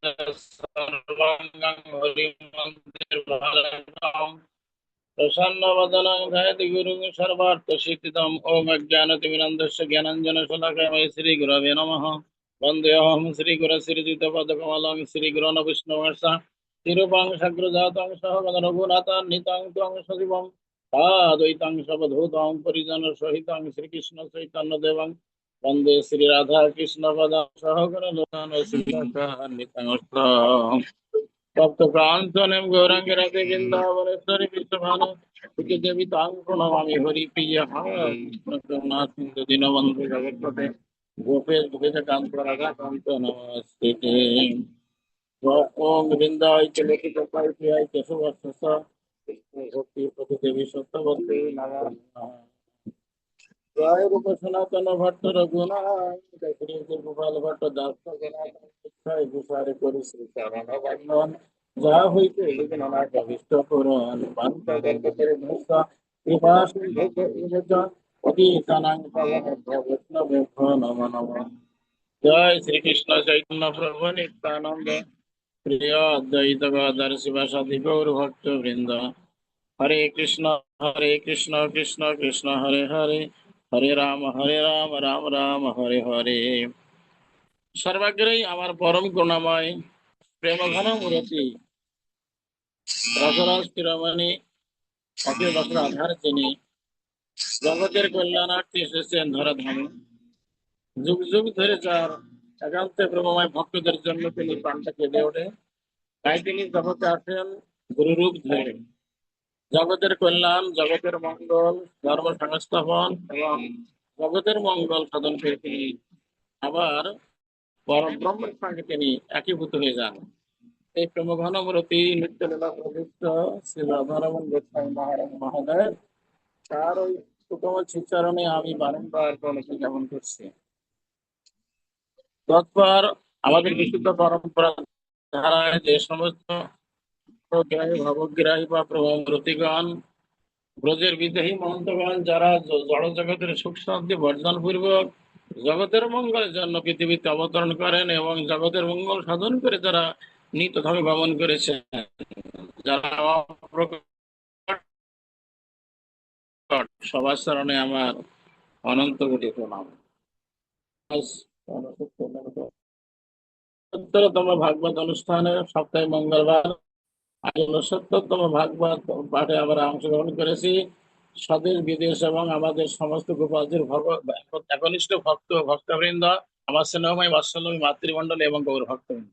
सर्वाङ्गं हरिमन्दिरभारतं प्रसन्नवदनं ध्यायति गुरुं सर्वार्थसिद्धिदम् ॐ अज्ञानतिमिरन्धस्य ज्ञानाञ्जनशलाकया श्रीगुरवे नमः। वन्देऽहं श्रीगुरश्रीयुतपदकमलं श्रीगुरोन् विष्णुवर्षा तिरुपं शग्रजातं सहगणरघुनाथान्वितं त्वं सजीवं साद्वैतं सवधूतं परिजनसहितं श्रीकृष्णचैतन्यदेवं वन्दे श्रीराधाकृष्णपदं सहगणलोकान् तप्तकान्तनं गौरङ्ग राधे वृन्दावनेश्वरि विश्वभानु देवी तां प्रणमामि हरिप्रियः कृष्णकरुणा सिन्धु दीनबन्धु जगत्पते गोपेश गोपिकान्त राधाकान्त नमस्ते ॐ वृन्दाय च लोकितपाय प्रियाय च सुवर्चसा भक्ति पति देवी सत्यवती नमः जय रूप सनातन भट्ट रघुनाथ श्री गोपाल भट्ट दास विचारे करी श्री चरण बंदन যা হইতে গণনাথ অভিষ্ট পুরাণ পান্তরে ভূষা কৃপা সিন্ধু অতি সানাং বৈষ্ণব নমো নমঃ। জয় শ্রীকৃষ্ণ চৈতন্য প্রভু নিত্যানন্দ প্রিয় অদ্বৈত গদাধর শিবাসাদি গৌর ভক্ত বৃন্দ হরে কৃষ্ণ কৃষ্ণ কৃষ্ণ হরে হরে হরে রাম রাম রাম হরে হরে। সর্বাগ্রেই আমার পরম করুণাময় প্রেম ঘন মূরতি রসরস শিরোমণি অখিল বছর আধার যিনি জগতের কল্যাণার্থে এসেছেন ধরাধামে, যুগ যুগ ধরে যার একান্ত প্রেমময় ভক্তদের জন্য তিনি প্রাণটা কেঁদে ওঠে, তাই তিনি জগতে আসেন গুরুরূপ ধরে। জগতের কল্যাণ, জগতের মঙ্গল, ধর্ম সংস্থাপন এবং জগতের মঙ্গল সাধন করে তিনি আবার পরম ব্রহ্মের সঙ্গে তিনি একীভূত হয়ে যান। এই প্রেমঘনমূরতি নিত্যলীলা প্রযুক্ত শ্রী রাধারমণ গোস্বামী মহারাজ মহোদয়, তার ওই সুকমল শ্রীচরণে আমি বারংবার প্রণতি জ্ঞাপন করছি। তৎপর আমাদের বিশুদ্ধ পরম্পরা ধারায় যে সমস্ত ভবগ্রাহী বা প্রভৃতিগণ, ব্রজের বিদেহী মহন্তগণ, যারা জড় জগতের সুখ শান্তি বর্জন পূর্বক জগতের মঙ্গলের জন্য পৃথিবীতে অবতরণ করেন এবং জগতের মঙ্গল সাধন করে যারা নিত্যভাবে গমন করেছেন, যারা অপ্রকট, সবার চরণে আমার অনন্ত কোটি প্রণাম। আজ ৭০তম ভাগবত অনুষ্ঠানের সপ্তাহে মঙ্গলবার আজ ৭৯তম ভাগবত পাঠে আমরা অংশগ্রহণ করেছি। স্বদেশ বিদেশ এবং আমাদের সমস্ত গোপালজির একনিষ্ঠ ভক্তবৃন্দ, আমার স্নেহময় বাৎসল্যমী মাতৃমণ্ডল এবং গৌর ভক্তবৃন্দ,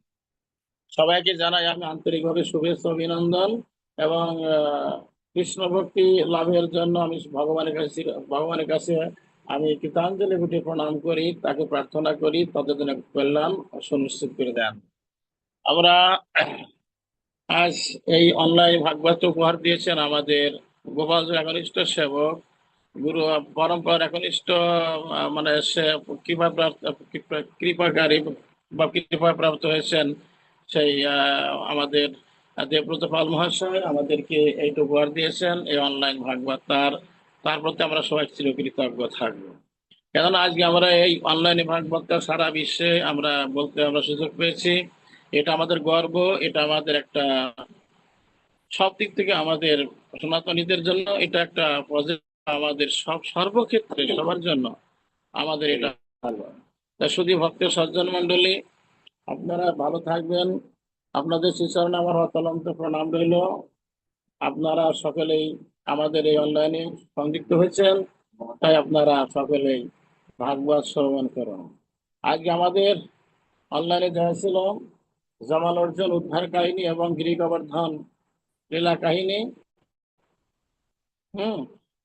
সবাইকে জানাই আমি আন্তরিকভাবে শুভেচ্ছা অভিনন্দন এবং কৃষ্ণ ভক্তি লাভের জন্য আমি ভগবানের কাছে আমি কৃতাঞ্জলি গুটি প্রণাম করি, তাকে প্রার্থনা করি তাদের জন্য কল্যাণ সুনিশ্চিত করে দেন। আমরা আজ এই অনলাইন ভাগবত উপহার দিয়েছেন আমাদের গোপাল একনিষ্ঠ সেবক, গুরু পরম্পরা একনিষ্ঠ, মানে সে কৃপাকারী বা কৃপা প্রাপ্ত হয়েছেন সেই আমাদের দেবব্রত পাল মহাশয় আমাদেরকে এইটা উপহার দিয়েছেন, এই অনলাইন ভাগবত। তার প্রতি আমরা সবাই চিরকৃতজ্ঞ থাকবো। কেননা আজকে আমরা এই অনলাইনে ভাগবতটা সারা বিশ্বে আমরা সুযোগ পেয়েছি। এটা আমাদের গর্ব, এটা আমাদের একটা সব দিক থেকে আমাদের সনাতনীদের জন্য এটা একটা আমাদের সর্বক্ষেত্রে সবার জন্য আমাদের এটা ভালো। তা শুধু ভক্তের সজ্জন মন্ডলী, আপনারা ভালো থাকবেন। আপনাদের শ্রীচরণে আমার অতলন্ত প্রণাম রইল। আপনারা সকলেই আমাদের এই অনলাইনে সংযুক্ত হয়েছেন, তাই আপনারা সকলেই ভাগবত শ্রবণ করুন। আজকে আমাদের অনলাইনে দেখা ছিল জামাল অর্জুন উদ্ধার কাহিনী এবং গিরি গোবর্ধন লীলা কাহিনী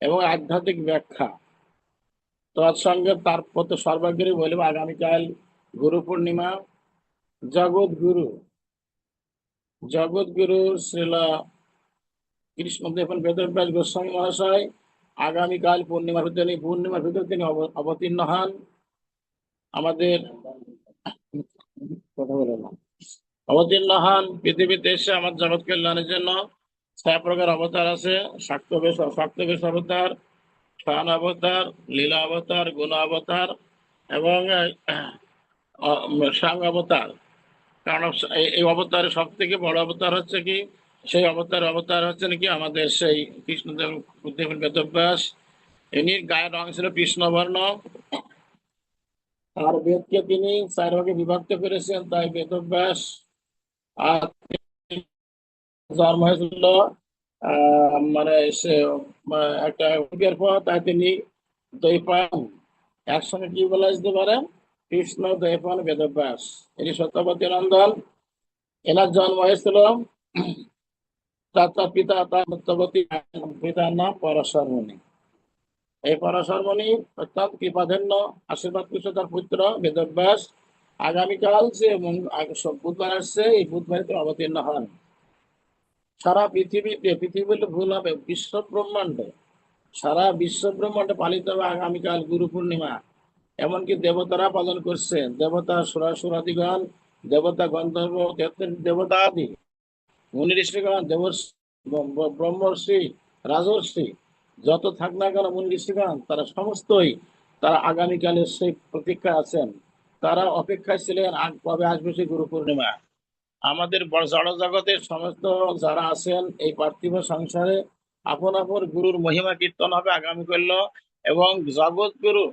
এবং আধ্যাত্মিক ব্যাখ্যা। তৎসঙ্গে তার প্রতি সর্বাগ্রে বলব আগামীকাল গুরু পূর্ণিমা, জগৎগুরু শ্রীলা কৃষ্ণদেব বেদব্যাস গোস্বামী মহাশয় আগামীকাল পূর্ণিমার ভিতরে তিনি অবতীর্ণ হন। আমাদের অবতীর্ণ হন পৃথিবীতে এসে আমার জগৎ কল্যাণের জন্য। ৬ প্রকার অবতার আছে: শাক্তবেশ অবতার, স্থান অবতার, লীলা অবতার, গুণ অবতার এবং সাং অবতার। কারণ এই অবতারের সব থেকে বড় অবতার হচ্ছে কি, সেই অবতার হচ্ছে নাকি আমাদের সেই কৃষ্ণদেব দেবের বেদব্যাস। ইনি গায়ের রং ছিল কৃষ্ণবর্ণ। আর বেদকে তিনি চার ভাগে বিভক্ত করেছেন, তাই বেদব্যাস আর জন্ম হয়েছিল মানে সে একটা যুগের পর, তাই তিনি দ্বৈপায়ন, একসঙ্গে কি বলা যেতে পারে, কৃষ্ণ দ্বৈপায়ন বেদব্যাস। এটি সত্যবতী নন্দন। এনার জন্ম হয়েছিল, তার পিতা তার সত্যবতী, পিতার নাম পরাশর মুনি। এই পরাশর মুনি অর্থাৎ কৃপাধন্য আশীর্বাদ কৃষ্ণ তার পুত্র বেদব্যাস আগামীকাল যে বুধবার আসছে, এই বুধবারে তিনি অবতীর্ণ হন। সারা পৃথিবীতে, পৃথিবী বললে ভুল হবে, বিশ্ব ব্রহ্মাণ্ডে, সারা বিশ্ব ব্রহ্মাণ্ডে পালিত হবে আগামীকাল গুরু পূর্ণিমা। এমনকি দেবতারা পালন করছে, দেবতা সুরাদিগণ, দেবতা গন্ধর্ব, দেবতা আদি, মুনি ঋষিগণ, দেবর্ষি, ব্রহ্মর্ষি, রাজর্ষি, যত থাক না কেন মুনি ঋষিগণ, তারা সমস্তই তারা আগামীকালের সেই প্রতীক্ষা আছেন। তারা অপেক্ষায় ছিলেন কবে আসবে সেই গুরু পূর্ণিমা। আমাদের জড় জগতের সমস্ত যারা আছেন এই পার্থিব সংসারে, আপন আপন গুরুর মহিমা কীর্তন হবে আগামীকাল। এবং জগৎ গুরু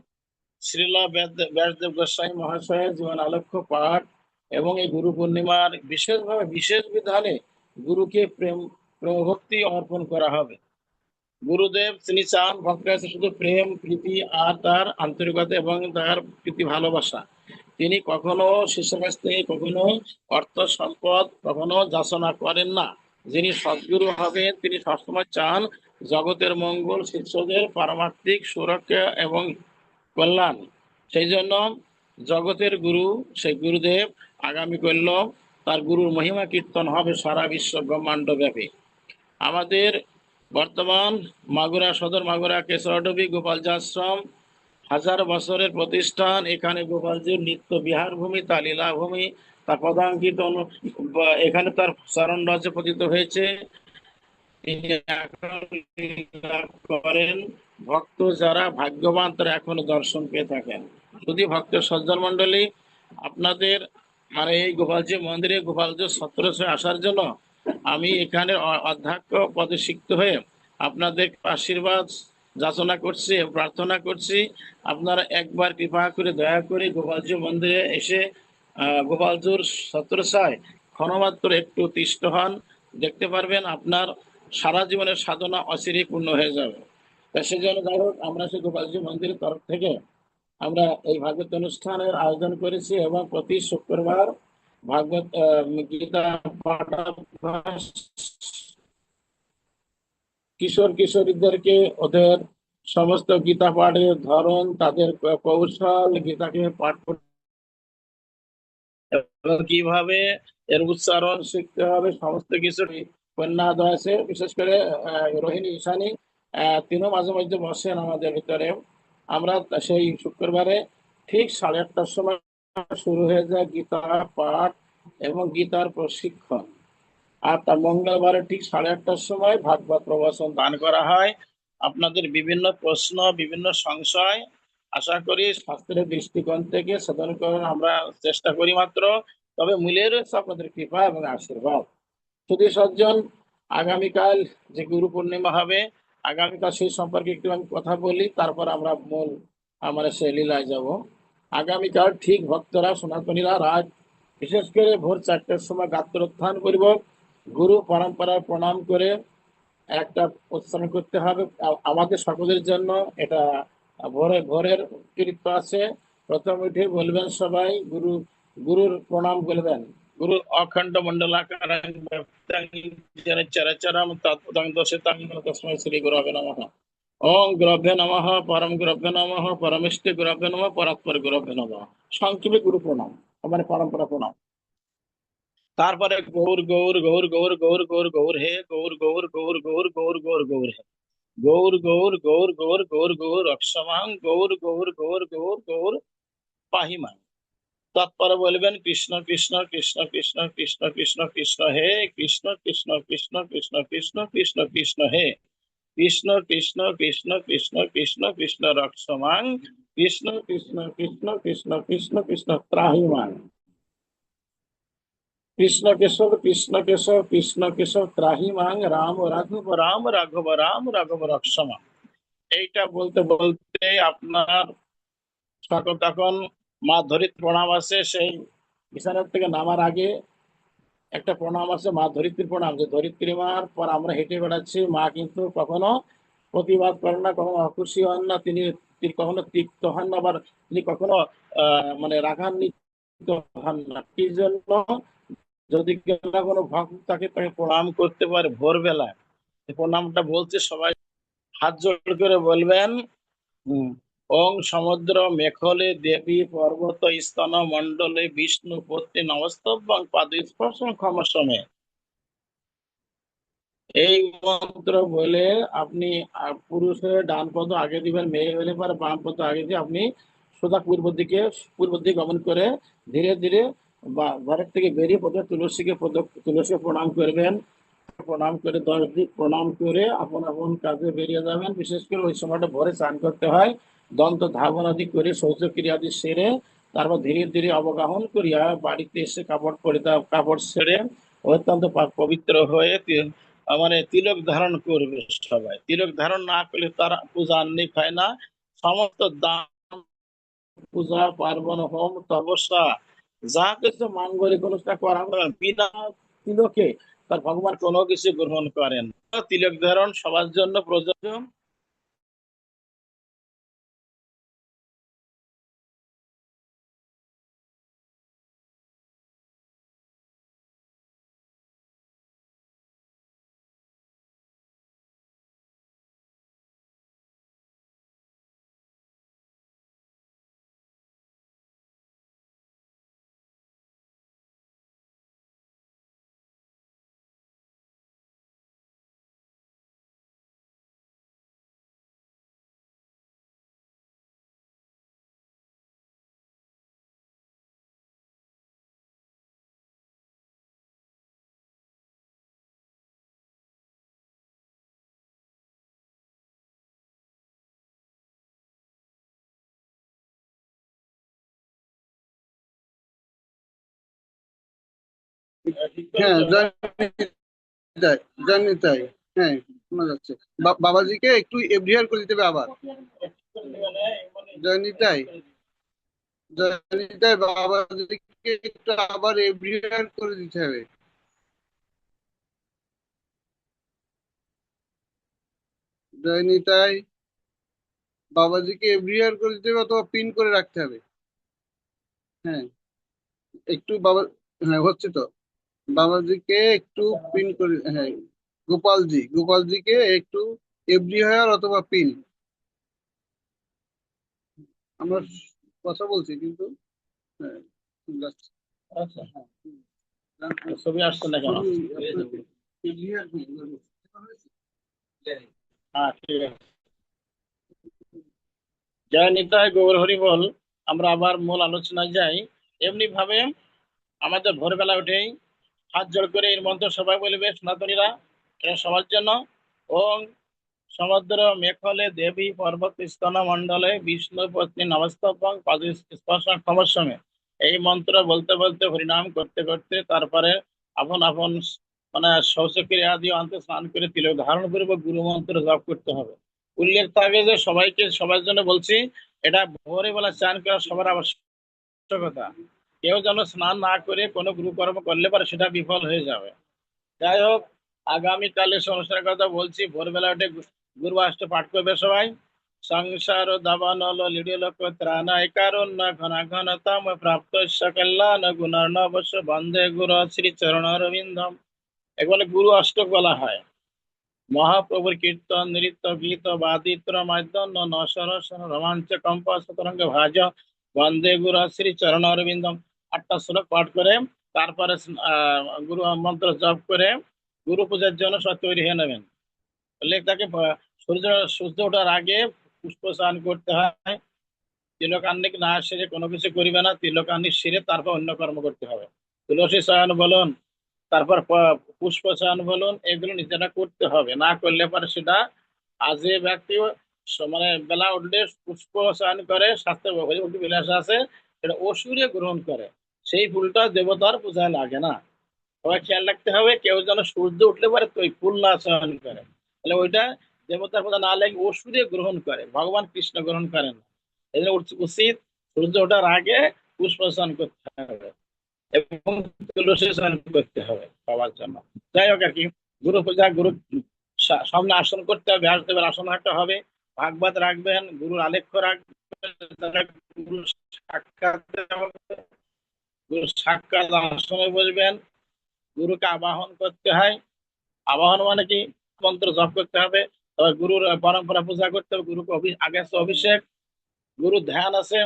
শ্রীলা ব্যাসদেব গোস্বামী মহাশয়ের জীবন আলক্ষ্য পাঠ এবং এই গুরু পূর্ণিমার বিশেষভাবে বিশেষ বিধানে গুরুকে প্রেম ভক্তি অর্পণ করা হবে। গুরুদেব তিনি চান ভক্তের কাছে শুধু প্রেম প্রীতি আর তার আন্তরিকতা এবং তার প্রীতি ভালোবাসা। তিনি কখনো শিষ্যের কাছ থেকে কখনো অর্থ সম্পদ কখনো যাচনা করেন না। যিনি সদ্গুরু হবেন তিনি সবসময় চান জগতের মঙ্গল, শিষ্যদের পারমার্থিক সুরক্ষা এবং কল্যাণ। সেই জন্য জগতের গুরু সেই গুরুদেব আগামীকাল তার গুরুর মহিমা কীর্তন হবে সারা বিশ্ব ব্রহ্মাণ্ড ব্যাপী। আমাদের বর্তমান মাগুরা সদর, মাগুরা কেশরডবি গোপালজি আশ্রম, হাজার বছরের প্রতিষ্ঠান। এখানে গোপালজির নিত্য বিহার ভূমি, তার লীলা ভূমি, তার পদাঙ্কিত এখানে তার চরণ রজে পতিত হয়েছে। তিনি করেন, ভক্ত যারা ভাগ্যবান তারা এখনো দর্শন পেয়ে থাকেন। যদি ভক্ত সজ্জন মন্ডলী, আপনাদের মানে এই গোপালজি মন্দিরে গোপালজি সত্তরশে আসার জন্য আমি এখানে অধ্যক্ষ পদে সিক্ত হয়ে আপনাদের আশীর্বাদ যাচনা করছি, প্রার্থনা করছি। আপনারা একবার কৃপা করে দয়া করে গোপালজি মন্দিরে এসে গোপালজুর সত্তরশায় ক্ষণমাত্র একটু তিষ্ঠ হন। দেখতে পারবেন আপনার সারা জীবনের সাধনা অচিরেই পূর্ণ হয়ে যাবে। তা সেজন্য যাই হোক, আমরা সেই গোপালজি মন্দিরের তরফ থেকে আমরা এই ভাগবত অনুষ্ঠানের আয়োজন করেছি এবং প্রতি শুক্রবার ভাগবত গীতা পাঠাভ্যাস কিশোর কিশোরীদেরকে ওদের সমস্ত গীতা পাঠের ধরন, তাদের কৌশল, গীতাকে পাঠ করতে এবং কিভাবে এর উচ্চারণ শিখতে হবে, সমস্ত কিছু কন্যা আছে, বিশেষ করে রোহিণী ঈশানী, তিনও মাঝে মধ্যে বসেন আমাদের ভিতরে। আমরা সেই শুক্রবারে ঠিক 8:30টার সময় শুরু হয়ে যায় গীতা পাঠ এবং গীতার প্রশিক্ষণ। আর তার মঙ্গলবারে ঠিক 8:30টার সময় ভাগবত প্রবচন দান করা হয়। আপনাদের বিভিন্ন প্রশ্ন, বিভিন্ন সংশয় আশা করি শাস্ত্রের দৃষ্টিকোণ থেকে সাধন করার আমরা চেষ্টা করি মাত্র। তবে মূলে রয়েছে আপনাদের কৃপা এবং আশীর্বাদ। শুধু সজ্জন, আগামীকাল যে গুরু পূর্ণিমা হবে, আগামীকাল সেই সম্পর্কে একটু আমি কথা বলি, তারপর আমরা মূল আমরা সেই লীলায় যাব। আগামীকাল ঠিক ভক্তরা সনাতনীরা রাত বিশেষ করে ভোর 4টার সময় গাত্রোত্থান পূর্বক গুরু পরম্পরায় প্রণাম করে একটা উচ্চারণ করতে হবে আমাদের সকলের জন্য। এটা ভোরের কৃত্য আছে। প্রথম উঠে বলবেন সবাই গুরুর প্রণাম বলবেন। গুরু অখণ্ড মণ্ডলাকারং ব্যক্তং যেন চরাচরম তৎপদং দশিতং তস্मै শ্রী গুরবে নমঃ। ওং গুরবে নমঃ, পরম গুরবে নমঃ, পরমেষ্ঠি গুরবে নমঃ, পরাৎপর গুরবে নমঃ। সংক্ষেপে গুরু প্রণাম মানে পরম্পরা প্রণাম। তারপরে গৌর গৌর গৌর গৌর গৌর গৌর গৌর হে গৌর গৌর গৌর গৌর গৌর গৌর গৌর হে গৌর গৌর গৌর গৌর গৌর গৌর অক্ষমাং গৌর গৌর গৌর গৌর গৌর পাহিমাং। তৎপরে বলবেন কৃষ্ণ কৃষ্ণ কৃষ্ণ কৃষ্ণ কৃষ্ণ কৃষ্ণ কৃষ্ণ হে কৃষ্ণ কৃষ্ণ কৃষ্ণ কৃষ্ণ কৃষ্ণ কৃষ্ণ কৃষ্ণ হে কৃষ্ণ কৃষ্ণ কৃষ্ণ কৃষ্ণ কৃষ্ণ কৃষ্ণ রক্ষমাং কৃষ্ণ কৃষ্ণ কৃষ্ণ কৃষ্ণ কৃষ্ণ কৃষ্ণ ত্রাহিমাং। কৃষ্ণ কেশব কৃষ্ণ কেশব কৃষ্ণ কেশব ত্রাহি মাং রাম রাঘব রাম রাঘব রক্ষমা। এইটা বলতে বলতে আপনার সকল তখন মা ধরিত্রী প্রণাম আছে, সেই বিছানার থেকে নামার আগে একটা প্রণাম আছে, মা ধরিত্রীর প্রণাম, যে ধরিত্রী মার পর আমরা হেঁটে বেড়াচ্ছি। মা কিন্তু কখনো প্রতিবাদ করেন না, কখনো অখুশি হন না, তিনি তিনি কখনো তিক্ত হন না, আবার তিনি কখনো মানে রাগান্বিত হন না। কি জন্য? যদি কেউ না কোনো ভক্ত তাকে তাকে প্রণাম করতে পারে ভোরবেলায়, এই প্রণামটা বলছে সবাই হাত জোড় করে বলবেন। হুম। ওং সমুদ্র মেখলে দেবী পর্বত স্তন মণ্ডলে বিষ্ণু পত্নী নমস্তভ্যং পাদস্পর্শং ক্ষমসমে। এই মন্ত্র বলে আপনি পুরুষ হয়ে ডান পদ আগে দিবেন, মেয়ে হলে পরে বাম পদ আগে দিয়ে আপনি সোজা পূর্ব দিকে গমন করে ধীরে ধীরে বা ঘরের থেকে বেরিয়ে প্রথমে তুলসীকে প্রণাম করবেন। প্রণাম করে 10 দিক প্রণাম করে আপন আপন কাজে বেরিয়ে যাবেন। বিশেষ করে ওই সময়টা ভোরে স্নান করতে হয়, দন্ত ধাবন আদি করে শৌচক্রিয়াদি সেরে তারপর ধীরে ধীরে অবগাহন করিয়া বাড়িতে এসে কাপড় ছেড়ে অত্যন্ত পবিত্র হয়ে মানে তিলক ধারণ করবে। সবাই তিলক ধারণ না করলে তার পূজা আহ্নিক হয় না। সমস্ত দান, পূজা পার্বণ, হোম তপস্যা, যা কিছু মাঙ্গলিক অনুষ্ঠান করা হয় বিনা তিলকে তার ভগবান কোনো কিছু গ্রহণ করেন না। তিলক ধারণ সবার জন্য প্রযোজ্য। হ্যাঁ, তাই, জানি তাই। হ্যাঁ, শোনা যাচ্ছে। বাবাজিকে একটু এভরিয়ার করে দিতে হবে আবার। জানি তাই, জানি তাই, বাবাজিকে একটু আবার এভরিয়ার করে দিতে হবে। জানি তাই, বাবাজিকে এভরিয়ার করে দিতে হবে অথবা পিন করে রাখতে হবে। হ্যাঁ, একটু বাবা, হ্যাঁ হচ্ছে তো। বাবাজিকে একটু পিন করে, হ্যাঁ, গোপালজিকে একটু এভরিয়ার অথবা পিন। আমরা কথা বলছি কিন্তু, হ্যাঁ, যাচ্ছে। আচ্ছা, ছবি আসছে না কেন? হ্যাঁ, ঠিক আছে। জয় নিতাই গৌর হরি বল। আমরা আবার মূল আলোচনায় যাই। এমনি ভাবে আমাদের ভোরবেলা উঠেই হাত জোড় করে এর মন্ত্র সবাই বলবে, সনাতনীরা, এটা সবার জন্য। ওং সমুদ্র মেখলে দেবী পর্বত স্তন মণ্ডলে বিষ্ণু পত্নী নমস্তভ্যং পাদ স্পর্শং ক্ষমস্বমে। এই মন্ত্র বলতে বলতে হরিনাম করতে করতে তারপরে আপন আপন মানে শৌচক্রিয়া আদি অন্তে স্নান করে তিলক ধারণ করবে, গুরু মন্ত্র জপ করতে হবে। উল্লেখ থাকে যে সবাইকে সবার জন্য বলছি, এটা ভোরে বেলা স্নান করা সবার আবশ্যকতা। কেউ যেন স্নান না করে কোনো গুরুকর্ম করলে পারে সেটা বিফল হয়ে যাবে। যাই হোক, আগামীকালে সে অনুষ্ঠানের কথা বলছি। ভোরবেলা উঠে গুরুবাষ্ট পাঠ করবে সবাই। সংসার দাবানল লিডিলোক ত্রাণায় কারণ ঘন ঘনতম প্রাপ্ত কল্যাণ গুণার্ণ অবশ্য বন্দে গুরু শ্রী চরণারবিন্দম। এগুলো গুরু অষ্টক বলা হয়। মহাপ্রভুর কীর্তন নৃত্য গীত বাদিত্র মাধ্যম নশরসন রোমাঞ্চ কম্প শতরঙ্গ ভাজ বন্দে গুরু শ্রী চরণারবিন্দম। 8টা শ্লোক পাঠ করে তারপরে গুরু মন্ত্র জপ করে গুরু পূজার জন্য সব তৈরি হয়ে নেবেন। বললে তাকে সূর্য সূর্য ওঠার আগে পুষ্প স্নান করতে হয়। তিলকান্নিক না সেরে কোনো কিছু করিবে না, তিলকান্নিক সেরে তারপর অন্য কর্ম করতে হবে। তুলসী চয়ন বলুন, তারপর পুষ্প চয়ন বলুন, এগুলো নিজেরা করতে হবে। না করলে পরে সেটা যে ব্যক্তি মানে বেলা উঠলে পুষ্প চয়ন করে, স্বাস্থ্য বিলাস আছে, সেটা অসুরে গ্রহণ করে, সেই ফুলটা দেবতার পূজায় লাগে না। সবাই খেয়াল রাখতে হবে, কেউ যেন সূর্য উঠলে পরে তো ওই ফুল না চয়ন করে, তাহলে ওইটা দেবতার কথা না লাগে অসুরে গ্রহণ করে, ভগবান কৃষ্ণ গ্রহণ করেন না। এই জন্য উচিত সূর্য ওঠার আগে পুষ্প চয়ন করতে হবে এবং তুলসী চয়ন করতে হবে সবার জন্য। যাই হোক আর কি, গুরু পূজা, গুরু সামনে আসন করতে হবে, ব্যাসদেবের আসন রাখতে হবে, ভাগবত রাখবেন, গুরুর আলেখ্য রাখবেন, তারা গুরু সাক্ষাৎ হবে, গুরু সাক্ষাৎ আসনে বসবেন, গুরুকে আবাহন করতে হয়। আবাহন মানে কি, মন্ত্র জপ করতে হবে, তবে গুরুর পরম্পরা পূজা করতে হবে, গুরুকে আগে আছে অভিষেক, গুরু ধ্যান আছে,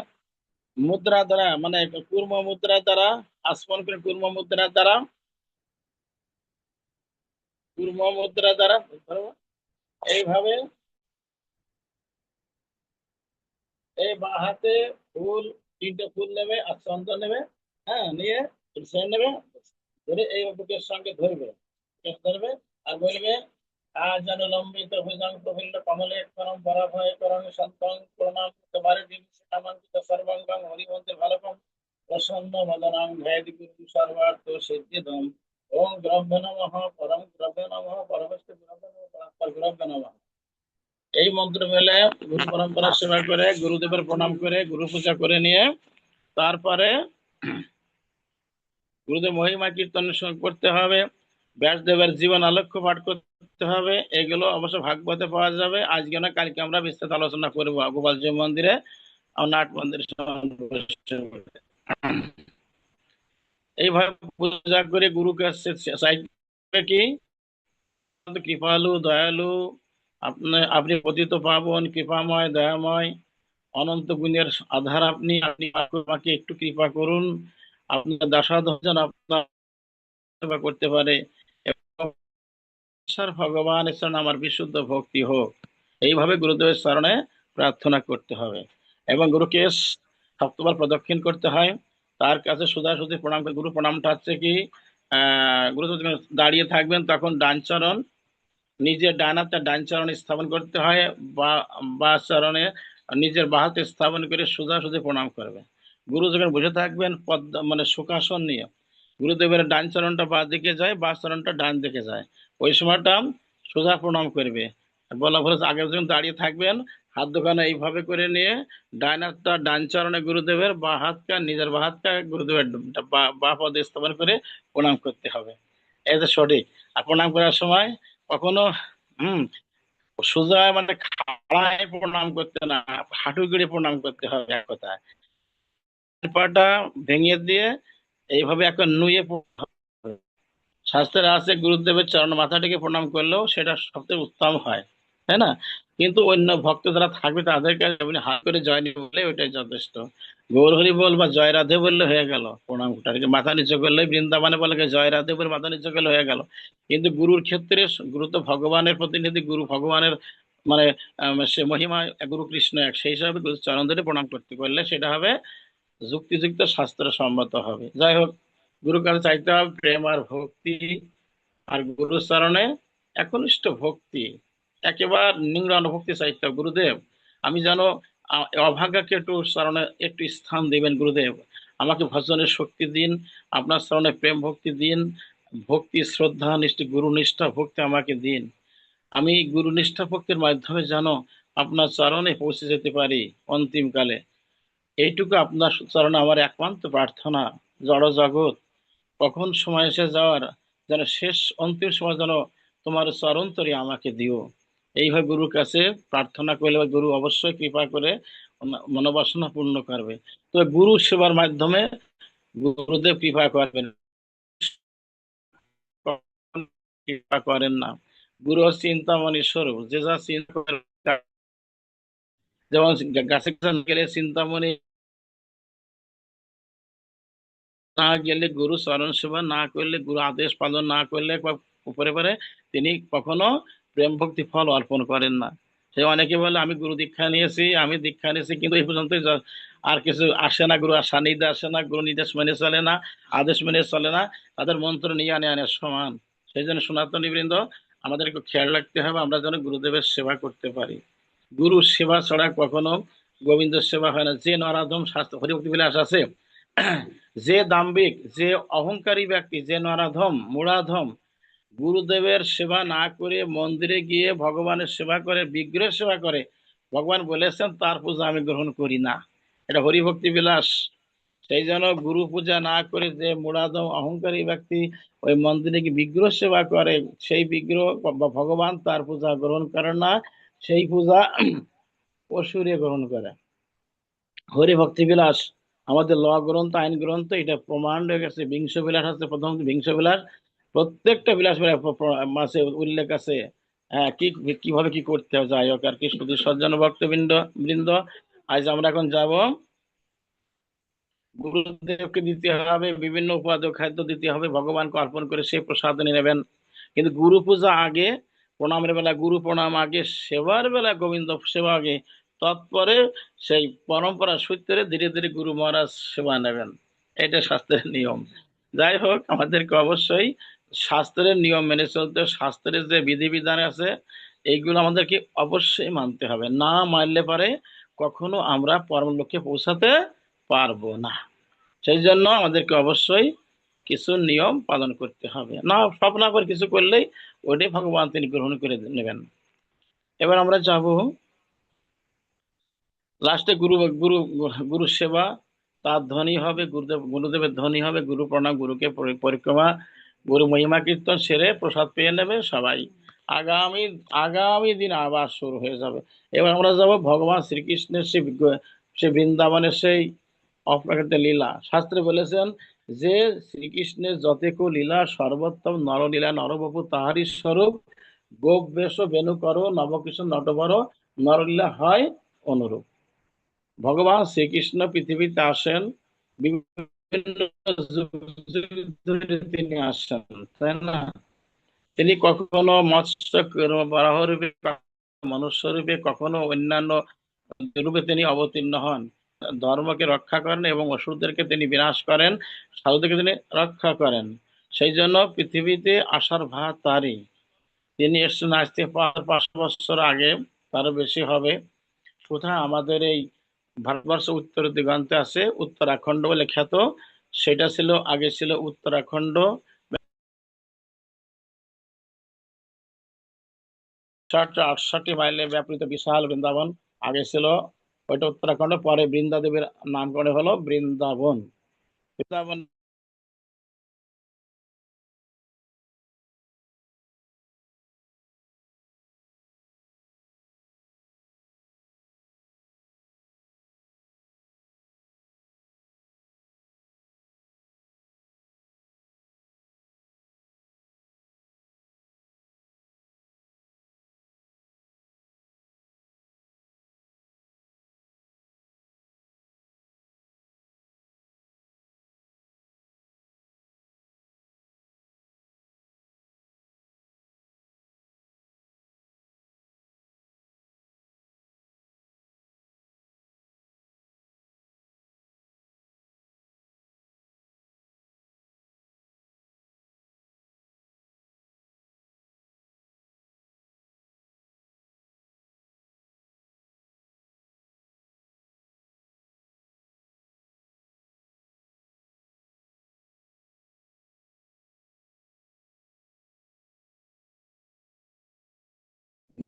মুদ্রা দ্বারা মানে কুর্ম মুদ্রা দ্বারা আসমন করে, কুর্ম মুদ্রা দ্বারা এইভাবে এই বাঁ হাতে ফুল, 3টে ফুল নেবে আর চন্দন নেবে, হ্যাঁ, নিয়ে তুলসী নেবে, ধরে এই বুকের সঙ্গে ধরবে, ধরবে আর বলবে আজানুলম্বিত ভুজং প্রফুল্ল কমলে করম পরাভয় করং সন্তং প্রণাম তোমারে দিন সীতামন্তিত সর্বাঙ্গং হরিবন্তে ভালকম প্রসন্ন মদনাং ভেদ গুরু সর্বার্থ সিদ্ধিদম ওম দ্রব্য নমঃ পরম দ্রব্য নমঃ পরমস্ত দ্রব্য নমঃ পরস্পর দ্রব্য নমঃ। এই মন্ত্র মেলে গুরু পরম্পরার সেবা করে, গুরুদেবের প্রণাম করে, গুরু পূজা করে নিয়ে তারপরে গুরুদেব মহিমা কীর্তন করতে হবে, ব্যাসদেবের জীবন আলেখ্য পাঠ করতে হবে। এগুলো অবশ্য ভাগবতে পাওয়া যাবে, আজকে না কালকে আমরা বিস্তারিত আলোচনা করবো গোপালজি মন্দিরে, নাট মন্দিরে। এইভাবে পূজা করে গুরুকে চাইবে কি, কৃপালু দয়ালু, আপনি আপনি পতিত পাবন, কৃপাময় দয়াময়, অনন্ত গুণের আধার, আপনি আপনি আমাকে একটু কৃপা করুন, আপনার দাসাধন যেন আপনার সেবা করতে পারে এবং ভগবানের চরণে আমার বিশুদ্ধ ভক্তি হোক। এইভাবে গুরুদেবের চরণে প্রার্থনা করতে হবে এবং গুরুকে সপ্তবার প্রদক্ষিণ করতে হয়, তার কাছে সোজাসুজি প্রণাম করে। গুরু প্রণামটা হচ্ছে কি, গুরু যখন দাঁড়িয়ে থাকবেন তখন ডান চরণ, নিজের ডান হাতটা ডান চরণে স্থাপন করতে হয়, বা বা চরণে নিজের বাঁ হাতে স্থাপন করে সোজাসুজি প্রণাম করবে। গুরু যখন বসে থাকবেন পদ্ম মানে সুখাসন নিয়ে, গুরুদেবের ডান চরণটা বাঁ দিকে যায়, বাঁ চরণটা ডান দিকে যায়, ওই সময়টা সোজা প্রণাম করবে। বলা ভরে আগে যখন দাঁড়িয়ে থাকবেন হাত দুখানা এইভাবে করে নিয়ে ডান হাতটা ডান চরণে গুরুদেবের, বাঁ হাতটা নিজের বাঁ হাতটা গুরুদেবের বাঁ পদে স্থাপন করে প্রণাম করতে হবে। এই যে সঠিক। আর প্রণাম করার সময় কখনো হম সোজা মানে খাড়ায় প্রণাম করতে না, হাঁটু গেড়ে প্রণাম করতে হবে এক কথা, পাটা ভেঙে দিয়ে এইভাবে একটা নুয়ে শাস্ত্রে আছে গুরুদেবের চরণ মাথাটিকে প্রণাম করলেও সেটা সবচেয়ে উত্তম হয়, তাই না? কিন্তু অন্য ভক্ত যারা থাকবে তাদের কাছে আপনি হাত করে জয় নিয়ে বললে ওইটাই যথেষ্ট। গৌর হরি বল বা জয় রাধে বললে হয়ে গেল, প্রণামটা মাথা নিচু করলে, বৃন্দাবনে বলে জয় রাধে বলে মাথা নিচু করলে হয়ে গেল। কিন্তু গুরুর ক্ষেত্রে গুরু তো ভগবানের প্রতিনিধি, গুরু ভগবানের মানে সে মহিমা, গুরু কৃষ্ণ এক, সেই হিসাবে গুরু চরণ ধরে প্রণাম করতে করলে সেটা হবে যুক্তিযুক্ত, শাস্ত্র সম্মত হবে। যাই হোক, গুরু কাছে চাইতে হবে প্রেম আর ভক্তি, আর গুরুচরণে একনিষ্ঠ ভক্তি, একেবারে নিংড় অনুভক্তি চাইতে হবে। গুরুদেব আমি যেন অভাগাকে একটু চরণে একটু স্থান দিবেন, গুরুদেব আমাকে ভজনের শক্তি দিন, আপনার চরণে প্রেম ভক্তি দিন, ভক্তি শ্রদ্ধা নিষ্ঠ গুরু নিষ্ঠা ভক্তি আমাকে দিন, আমি গুরু নিষ্ঠা ভক্তির মাধ্যমে যেন আপনার চরণে পৌঁছে যেতে পারি অন্তিম কালে। এইটুকু আপনার চরণে আমার একমাত্র প্রার্থনা। জড় জগৎ কখন সময় এসে যাওয়ার, যেন শেষ অন্তিম সময় যেন তোমার চরণ তরি আমাকে দিও। এইভাবে গুরুর কাছে প্রার্থনা করলে গুরু অবশ্যই কৃপা করে মনোবাসনা পূর্ণ করবে। তো গুরু সেবার মাধ্যমে গুরুদেব কৃপা করবেন, কৃপা করেন না। গুরু হচ্ছে চিন্তামণি স্বরূপ, যে যা চিন্তা করে, যেমন গাছে গেলে চিন্তামণি না গেলে, গুরু চরণ সেবা না করলে, গুরু আদেশ পালন না করলে উপরে পরে তিনি কখনো প্রেম ভক্তি ফল অর্পণ করেন না। সে অনেকে বলে আমি গুরু দীক্ষা নিয়েছি, আমি দীক্ষা নিয়েছি, কিন্তু এই পর্যন্ত আর কিছু আসে না, গুরু আর সান্নিধ্যে আসে না, গুরু নির্দেশ মেনে চলে না, আদেশ মেনে চলে না, তাদের মন্ত্র নিয়ে আনে আনে সমান। সেই জন্য সনাতনী বৃন্দ আমাদের একটু খেয়াল রাখতে হবে আমরা যেন গুরুদেবের সেবা করতে পারি। গুরু সেবা ছাড়া কখনো গোবিন্দ সেবা হয় না। যে নরাধম শাস্ত্র হরিভক্তি বিলাস আছে, যে দাম্ভিক, যে অহংকারী ব্যক্তি, যে নরাধম মূঢ়াধম, গুরুদেবের সেবা না করে মন্দিরে গিয়ে ভগবানের সেবা করে, বিগ্রহের সেবা করে, ভগবান বলেছেন তার পূজা আমি গ্রহণ করি না। এটা হরিভক্তি বিলাস। সেই জন্য গুরু পূজা না করে যে মুরাদম অহংকারী ব্যক্তি ওই মন্দিরে গিয়ে বিগ্রহ সেবা করে, সেই বিগ্রহ বা ভগবান তার পূজা গ্রহণ করে না, সেই পূজা অসুরে গ্রহণ করে। হরি ভক্তি বিলাস আমাদের ল গ্রন্থ, আইন গ্রন্থ, এটা প্রমাণ হয়ে গেছে। বিংশ বিলাস আছে, প্রথমত বিংশ বিলাস, প্রত্যেকটা বিলাস মাসে উল্লেখ আছে। হ্যাঁ, কিভাবে কি করতে হবে। যাই হোক আর কি, শুধু সজ্জন ভক্তবৃন্দ বৃন্দ, আজ আমরা এখন যাব, গুরুদেবকে দিতে হবে, বিভিন্ন উপাদেয় খাদ্য দিতে হবে, ভগবানকে অর্পণ করে সেই প্রসাদ নিয়ে নেবেন। কিন্তু গুরু পূজা আগে, প্রণামের বেলা গুরু প্রণাম আগে, সেবার বেলা গোবিন্দ সেবা আগে, তৎপরে সেই পরম্পরা সূত্রে ধীরে ধীরে গুরু মহারাজ সেবা নেবেন। এটা শাস্ত্রের নিয়ম। যাই হোক, আমাদেরকে অবশ্যই শাস্ত্রের নিয়ম মেনে চলতে, শাস্ত্রের যে বিধিবিধান আছে এইগুলো আমাদেরকে অবশ্যই মানতে হবে। না মানলে পারে কখনো আমরা পরম লক্ষ্যে পৌঁছাতে পারবো না। সেই জন্য আমাদেরকে অবশ্যই কিছু নিয়ম পালন করতে হবে। না, সব না করে কিছু করলেই ওটাই ভগবান তিনি গ্রহণ করে নেবেন। এবার আমরা যাব লাস্টে গুরু গুরু গুরু সেবা। তার ধ্বনি হবে গুরুদেবের ধ্বনি হবে, গুরু প্রণাম, গুরুকে পরিক্রমা, গুরু মহিমা কীর্তন সেরে প্রসাদ পেয়ে নেবে সবাই। আগামী আগামী দিন আবার শুরু হয়ে যাবে। এবার আমরা যাব ভগবান শ্রীকৃষ্ণের সেই বৃন্দাবনের সেই অপ্রাকৃত লীলা। শাস্ত্রে বলেছেন যে শ্রীকৃষ্ণের যতেক লীলা সর্বোত্তম নরলীলা, নরবপু তাহারই স্বরূপ, গোপ বেশ বেনু কর নবকৃষ্ণ নটবর, নরলীলা হয় অনুরূপ। ভগবান শ্রীকৃষ্ণ পৃথিবীতে আসেন, বিভিন্ন যুগ যুগ ধরে তিনি আসেন, তাই না? তিনি কখনো মৎস্য বরাহ রূপে, মনুষ্য রূপে, কখনো অন্যান্য রূপে তিনি অবতীর্ণ হন। ধর্মকে রক্ষা করেন এবং অসুরদেরকে তিনি বিনাশ করেন, সাধুদেরকে তিনি রক্ষা করেন। সেই জন্য পৃথিবীতে আসার ভার তারই। তিনি এসছেন আজ থেকে 500 বছর আগে, তারও বেশি হবে। কোথায়? আমাদের এই ভারতবর্ষ উত্তর দিগন্তে আছে উত্তরাখণ্ড বলে খ্যাত। সেটা ছিল, আগে ছিল উত্তরাখণ্ড। 68 মাইলে ব্যাপৃত বিশাল বৃন্দাবন আগে ছিল, ওইটা উত্তরাখণ্ড। পরে বৃন্দাদেবীর নামকরণ হলো বৃন্দাবন। বৃন্দাবন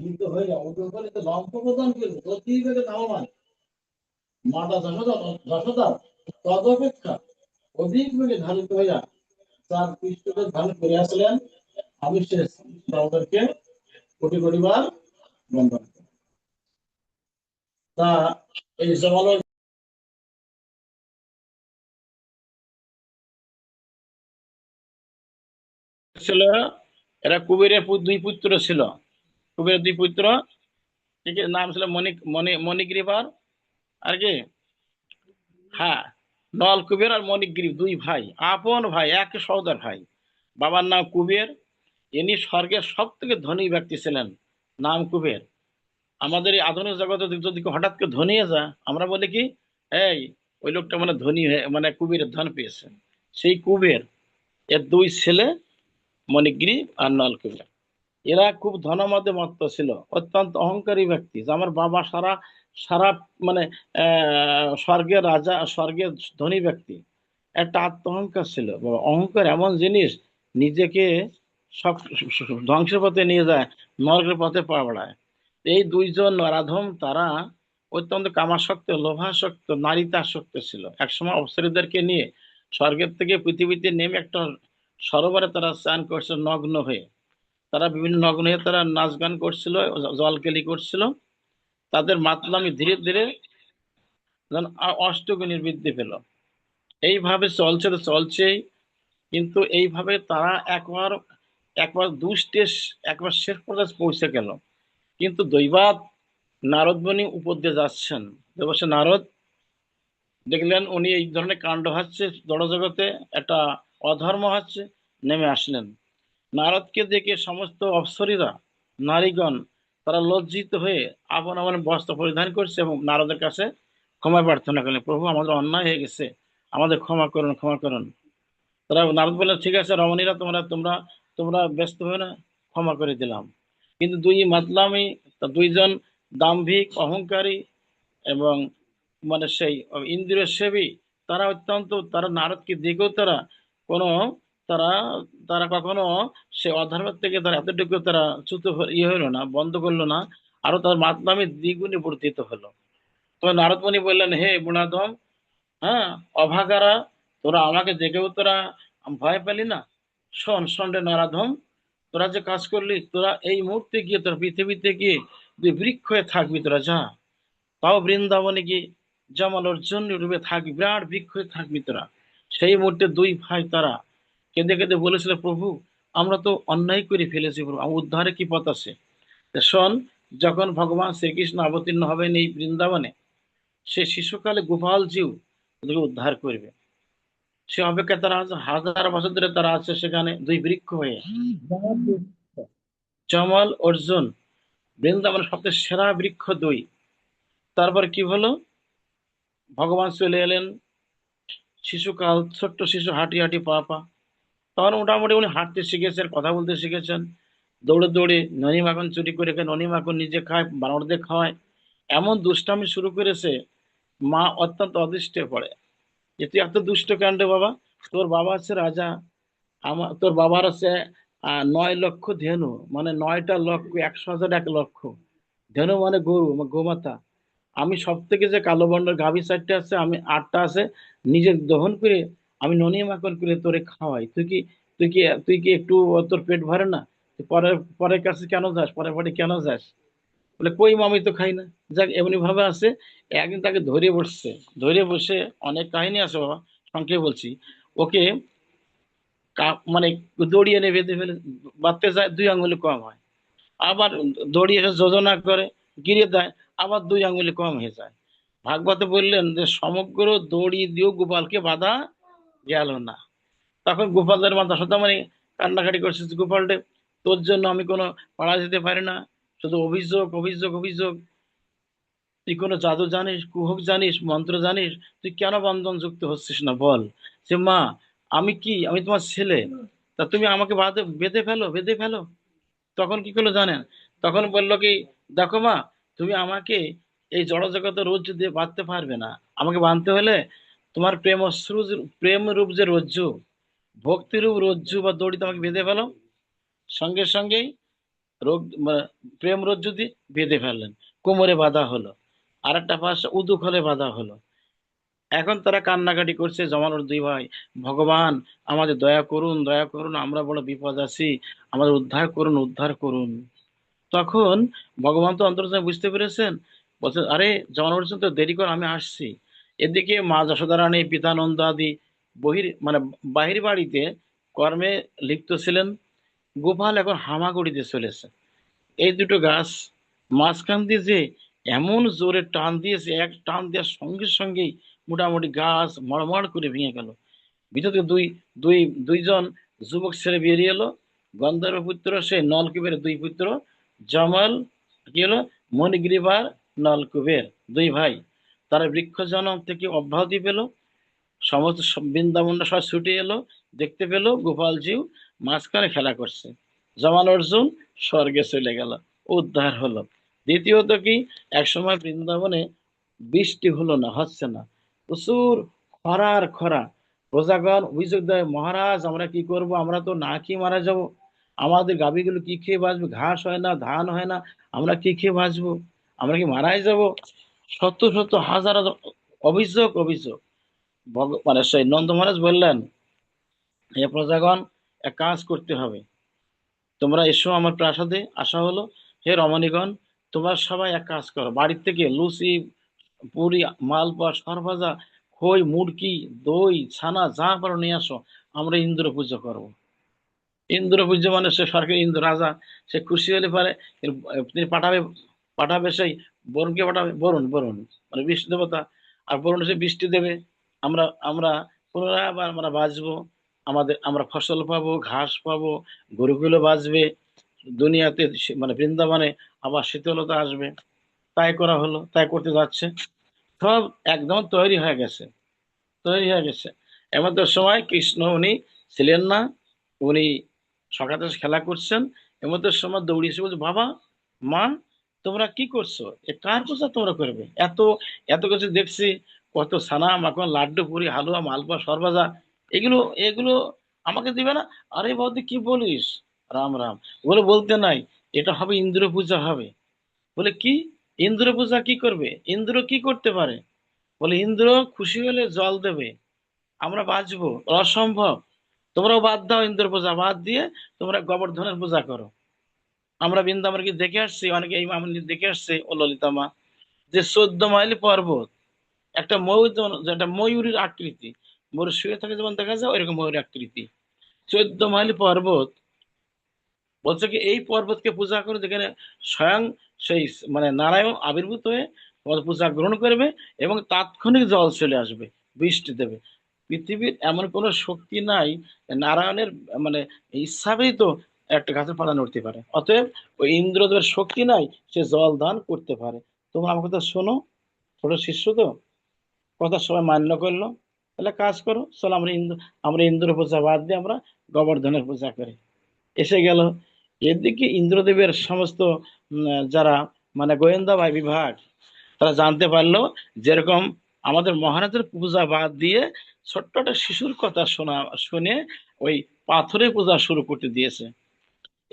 কিন্তু হয়ে যাবে, ওদের বলে তো লম্ফ প্রদান করবে, অতি বেগে ধাবমান মাতা যশোদা তদপেক্ষা অধিক বেগে ধাবিত হইয়া তার পৃষ্ঠকে ধারণ করে আসলেন। আমি শেষ তাদেরকে কোটি কোটি বার বন্ধন। তা এই জমালো ছিল, এরা কুবেরের দুই পুত্র ছিল। কুবেরের দুই পুত্র, ঠিক আছে, নাম ছিল মণিগ্রীব আর কি, হ্যাঁ, নলকুবের আর মণিগ্রীব, দুই ভাই, আপন ভাই, এক সহোদর ভাই। বাবার নাম কুবের। ইনি স্বর্গের সব থেকে ধনী ব্যক্তি ছিলেন, নাম কুবের। আমাদের এই আধুনিক জগতে যদি কেউ হঠাৎ করে ধনী হয়ে যায়, আমরা বলি কি, এই ওই লোকটা মানে ধনী হয়ে, মানে কুবেরের ধন পেয়েছে। সেই কুবের, এর দুই ছেলে মণিগ্রীব আর নলকুবের, এরা খুব ধনমদে মত্ত ছিল, অত্যন্ত অহংকারী ব্যক্তি। যে আমার বাবা সারা সারা মানে স্বর্গের রাজা, স্বর্গের ধনী ব্যক্তি, একটা আত্ম অহংকার ছিল। বাবা, অহংকার এমন জিনিস, নিজেকে সব ধ্বংসের পথে নিয়ে যায়, নরকের পথে পা বাড়ায়। এই দুইজন নরাধম, তারা অত্যন্ত কামাসক্ত, লোভাসক্ত, নারীতে আসক্ত ছিল। একসময় অপ্সরীদেরকে নিয়ে স্বর্গের থেকে পৃথিবীতে নেমে একটা সরোবরে তারা স্নান করছিল নগ্ন হয়ে। তারা বিভিন্ন নগ্ন হয়ে তারা নাচ গান করছিল, জলকেলি করছিল। তাদের মাতলামি ধীরে ধীরে যেন অষ্টগুণের বৃদ্ধি পেল। এইভাবে চলছে তো চলছেই, কিন্তু এইভাবে তারা একবার একবার দুষ্টে একবার শেষ পর্যায়ে পৌঁছে গেল। কিন্তু দৈবাৎ নারদ মুনি উপর দিয়ে যাচ্ছেন। দেবশ্রী নারদ দেখলেন উনি এই ধরনের কাণ্ড হচ্ছে জড়জগতে, একটা অধর্ম হচ্ছে, নেমে আসলেন। নারদকে দেখে সমস্ত অপ্সরীরা, নারীগণ, তারা লজ্জিত হয়ে আপন আপন বস্ত্র পরিধান করছে এবং নারদের কাছে ক্ষমা প্রার্থনা করলেন, প্রভু আমাদের অন্যায় হয়ে গেছে, আমাদের ক্ষমা করুন, ক্ষমা করুন। তারা, নারদ বললেন, ঠিক আছে রমণীরা, তোমরা তোমরা তোমরা ব্যস্ত হয়ে না, ক্ষমা করে দিলাম। কিন্তু দুই মাতলামি, দুইজন দাম্ভিক অহংকারী এবং মানে সেই ইন্দ্রিয় সেবী, তারা অত্যন্ত, তারা নারদকে দেখেও তারা কোনো, তারা তারা কখনো সে অধর্মের থেকে তারা এতটুকু তারা চ্যুত হলো না, বন্ধ করলো না, আরো তার মাতলামি দ্বিগুণে বর্ধিত হলো। তো নারদ মুনি বললেন, হে গুণাধম, হ্যাঁ, অভাগারা, তোরা আমাকে দেখেও তোরা ভয় পেলি না? শোন শোন রে নরাধম, তোরা যে কাজ করলি, তোরা এই মুহূর্তে গিয়ে তোরা পৃথিবীতে গিয়ে তুই বৃক্ষ হয়ে থাকবি, তোরা যা। তাও বৃন্দাবনে গিয়ে যেমন অর্জুন রূপে থাকবি, বিরাট বৃক্ষ হয়ে থাকবি তোরা। সেই মুহূর্তে দুই ভাই তারা কেঁদে কেঁদে বলেছিল, প্রভু আমরা তো অন্যায় করে ফেলেছি, প্রভু আমার উদ্ধারে কি পথ আছে? তা শোন, যখন ভগবান শ্রীকৃষ্ণ অবতীর্ণ হবেন এই বৃন্দাবনে, সে শিশুকালে গোপাল জিউ ওদেরকে উদ্ধার করবে। সে অপেক্ষায় তারা আছে, হাজার বছর ধরে তারা আছে সেখানে দুই বৃক্ষ হয়ে। জমল অর্জুন, বৃন্দাবনের সবচেয়ে সেরা বৃক্ষ দুই। তারপর কি হলো, ভগবান চলে এলেন। শিশুকাল, ছোট্ট শিশু, হাঁটি হাঁটি পা পা। তখন মোটামুটি উনি হাঁটতে শিখেছেন, কথা বলতে শিখেছেন। দৌড়ে দৌড়ে ননি মাখন চুরি করে খায়, ননি মাখন নিজে খায়, বানরদের খাওয়ায়। এমন দুষ্টামি শুরু করেছে, মা অত্যন্ত অদৃষ্টে পড়ে যে, তুই এত দুষ্ট কাণ্ড বাবা, তোর বাবা হচ্ছে রাজা, তোর বাবার হচ্ছে 9 লক্ষ ধেনু, মানে 9টা লক্ষ, 100,000 1 লক্ষ ধেনু, মানে গরু, গোমাতা। আমি সব থেকে যে কালো বর্ণের গাভী 4টে আছে, আমি 8টা আছে, নিজে দহন করে আমি ননি মাখন করে তোরে খাওয়াই। তুই কি একটু তোর পেট ভরে না? তুই পরের পরের কাছে কেন যাস, পরের বাড়ি কেন যাস? বলে, কই মা, আমি তো খাই না। যাক, এমনি ভাবে আছে। একদিন তাকে ধরে বসছে, ধরে বসে, অনেক কাহিনী আছে বাবা, সংক্ষেপে বলছি। ওকে মানে দড়ি এনে বেঁধে ফেলে, বাঁধতে যায়, 2 আঙ্গুলে কম হয়। আবার দড়ি এসে যোজনা করে, গিরে দেয়, আবার 2 আঙ্গুলে কম হয়ে যায়। ভাগবতে বললেন যে সমগ্র দড়ি দিয়েও গোপালকে বাঁধা গেল না। তখন গোপালের মাথা সদা মানে কান্নাকাটি করছে, গোপালটে, তোর জন্য আমি কোনো পাড়া যেতে পারি না, শুধু অভিযোগ অভিযোগ অভিযোগ। তুই কোনো জাদু জানিস, কুহক জানিস, মন্ত্র জানিস, তুই কেন বন্ধন যুক্ত হচ্ছিস না বল? যে মা, আমি কি, আমি তোমার ছেলে, তা তুমি আমাকে বেঁধে ফেলো, বেঁধে ফেলো। তখন কি করলো জানেন? তখন বললো কি, দেখো মা, তুমি আমাকে এই জড়জগতের রজ্জু দিয়ে বাঁধতে পারবে না। আমাকে বাঁধতে হলে তোমার প্রেম অশ্রু, প্রেম রূপ যে রজ্জু, ভক্তিরূপ রজ্জু বা দড়ি তোমাকে বেঁধে ফেলো। সঙ্গে সঙ্গেই রোগ প্রেম রজ্জু দিয়ে বেঁধে ফেললেন, কোমরে বাঁধা হলো। আর একটা পাশে উদুক হলে বাঁধা হলো। এখন তারা কান্নাকাটি করছে, জমানোর দুই ভাই, ভগবান আমাদের দয়া করুন, দয়া করুন, আমরা বড় বিপদ আছি, আমাদের উদ্ধার করুন, উদ্ধার করুন। তখন ভগবান তো অন্তর্যামী, বুঝতে পেরেছেন, বলছে, আরে জমানোর জন্য তো দেরি কর, আমি আসছি। এদিকে মা যশোদা রানী, পিতানন্দ আদি মানে বাহির বাড়িতে কর্মে লিপ্ত ছিলেন। গোপাল এখন হামাগুড়িতে চলেছে। এই দুটো গাছ মাঝখান দিয়ে যে এমন জোরে টান দিয়েছে, এক টান দেওয়ার সঙ্গে সঙ্গেই মোটামুটি গাছ মড়মড় করে ভেঙে গেল। ভিতর থেকে দুই দুই দুইজন যুবক ছেলে বেরিয়ে এলো। গন্ধর্ব পুত্র, সে নলকুবের 2 পুত্র, জমল, কি হলো, মণিগ্রীবার নলকুবের 2 ভাই। তারা বৃক্ষ জনম থেকে অব্যাহতি পেল। সমস্ত বৃন্দাবনটা সব ছুটে এলো, দেখতে পেলো গোপালজিউ মাঝখানে খেলা করছে। জমান অর্জুন স্বর্গে চলে গেল, উদ্ধার হলো। দ্বিতীয়ত কি, এক সময় বৃন্দাবনে বৃষ্টি হলো না, হচ্ছে না, প্রচুর খরা আর খরা। প্রজাগণ অভিযোগ দেয়, মহারাজ আমরা কি করব, আমরা তো না খেয়ে মারা যাব, আমাদের গাভীগুলো কি খেয়ে বাঁচবে, ঘাস হয় না, ধান হয় না, আমরা কি খেয়ে বাঁচবো, আমরা কি মারাই যাব। শত শত হাজার হাজার অভিযোগ অভিযোগ। মানে সেই নন্দ মহারাজ বললেন, হে প্রজাগণ, এক কাজ করতে হবে, তোমরা এসো আমার প্রাসাদে। আসা হলো। হে রমণীগণ, তোমরা সবাই এক কাজ করো, বাড়ির থেকে লুচি, পুরি, মালপোয়া, সরভাজা, খই, মুড়কি, দই, ছানা যা পারো নিয়ে আসো, আমরা ইন্দ্র পুজো করবো। ইন্দ্র পুজো মানে সে সরকারি ইন্দ্র রাজা, সে খুশি হলে পারে তিনি পাঠাবে, পাঠাবে সেই বরুণকে পাঠাবে, বরুণ বরুণ মানে বৃষ্টি দেবতা, আর বরুণ সে বৃষ্টি দেবে। আমরা আমরা পুনরায় আবার আমরা বাঁচবো, আমরা ফসল পাবো, ঘাস পাবো, গরুগুলো বাঁচবে, দুনিয়াতে মানে বৃন্দাবনে আবার শীতলতা আসবে। তাই করা হলো, তাই করতে যাচ্ছে। সব একদম তৈরি হয়ে গেছে, তৈরি হয়ে গেছে। এমতো সময় কৃষ্ণ উনি ছিলেন না, উনি সকালে খেলা করছেন। এমতো সময় দৌড়িয়ে এসে বলছে, বাবা, মা, তোমরা কি করছো, এ কার পূজা তোমরা করবে, এত এত কিছু দেখছি, কত ছানা মাখন, লাড্ডু, পুরি, হালুয়া, মালপোয়া, সরভাজা, এগুলো এগুলো আমাকে দিবে না। আরে বৌদি কি বলিস, রাম রাম, ওগুলো বলতে নাই, এটা হবে ইন্দ্র পূজা হবে। বলে কি, ইন্দ্র পূজা কি করবে, ইন্দ্র কি করতে পারে? বলে ইন্দ্র খুশি হলে জল দেবে, আমরা বাঁচবো, অসম্ভব। তোমরাও বাদ দাও, ইন্দ্র পূজা বাদ দিয়ে তোমরা গোবর্ধনের পূজা করো। আমরা বৃন্দাবন কি দেখে আসছি, অনেকে এই মামনি দেখে আসছে, ও ললিতা মা, যে 14 মাইল পর্বত, একটা ময়ূর, যেটা ময়ূরের আকৃতি, ময়ূর শুয়ে থাকে যেমন দেখা যায় ওইরকম ময়ূরের আকৃতি, 14 মাইল পর্বত। বলছে কি এই পর্বতকে পূজা করে, যেখানে স্বয়ং সেই মানে নারায়ণ আবির্ভূত হয়ে তোমার পূজা গ্রহণ করবে, এবং তাৎক্ষণিক জল চলে আসবে, বৃষ্টি দেবে। পৃথিবীর এমন কোনো শক্তি নাই, নারায়ণের মানে ইচ্ছাবেই তো একটা গাছের পাতা নড়তে পারে, অতএব ওই ইন্দ্রদেবের শক্তি নাই, সে জল দান করতে পারে। তোমরা আমার কথা শোনো, ছোট শিষ্য তো, কথা সবাই মান্য করলো। তাহলে কাজ করো, চলো আমরা ইন্দ্র পূজা বাদ দিয়ে আমরা গোবর্ধনের পূজা করি। এসে গেল। এদিকে ইন্দ্রদেবের সমস্ত যারা মানে গোয়েন্দা বা বিভাগ, তারা জানতে পারলো, যেরকম আমাদের মহারাজের পূজা বাদ দিয়ে ছোট্ট একটা শিশুর কথা শুনে ওই পাথরের পূজা শুরু করতে দিয়েছে।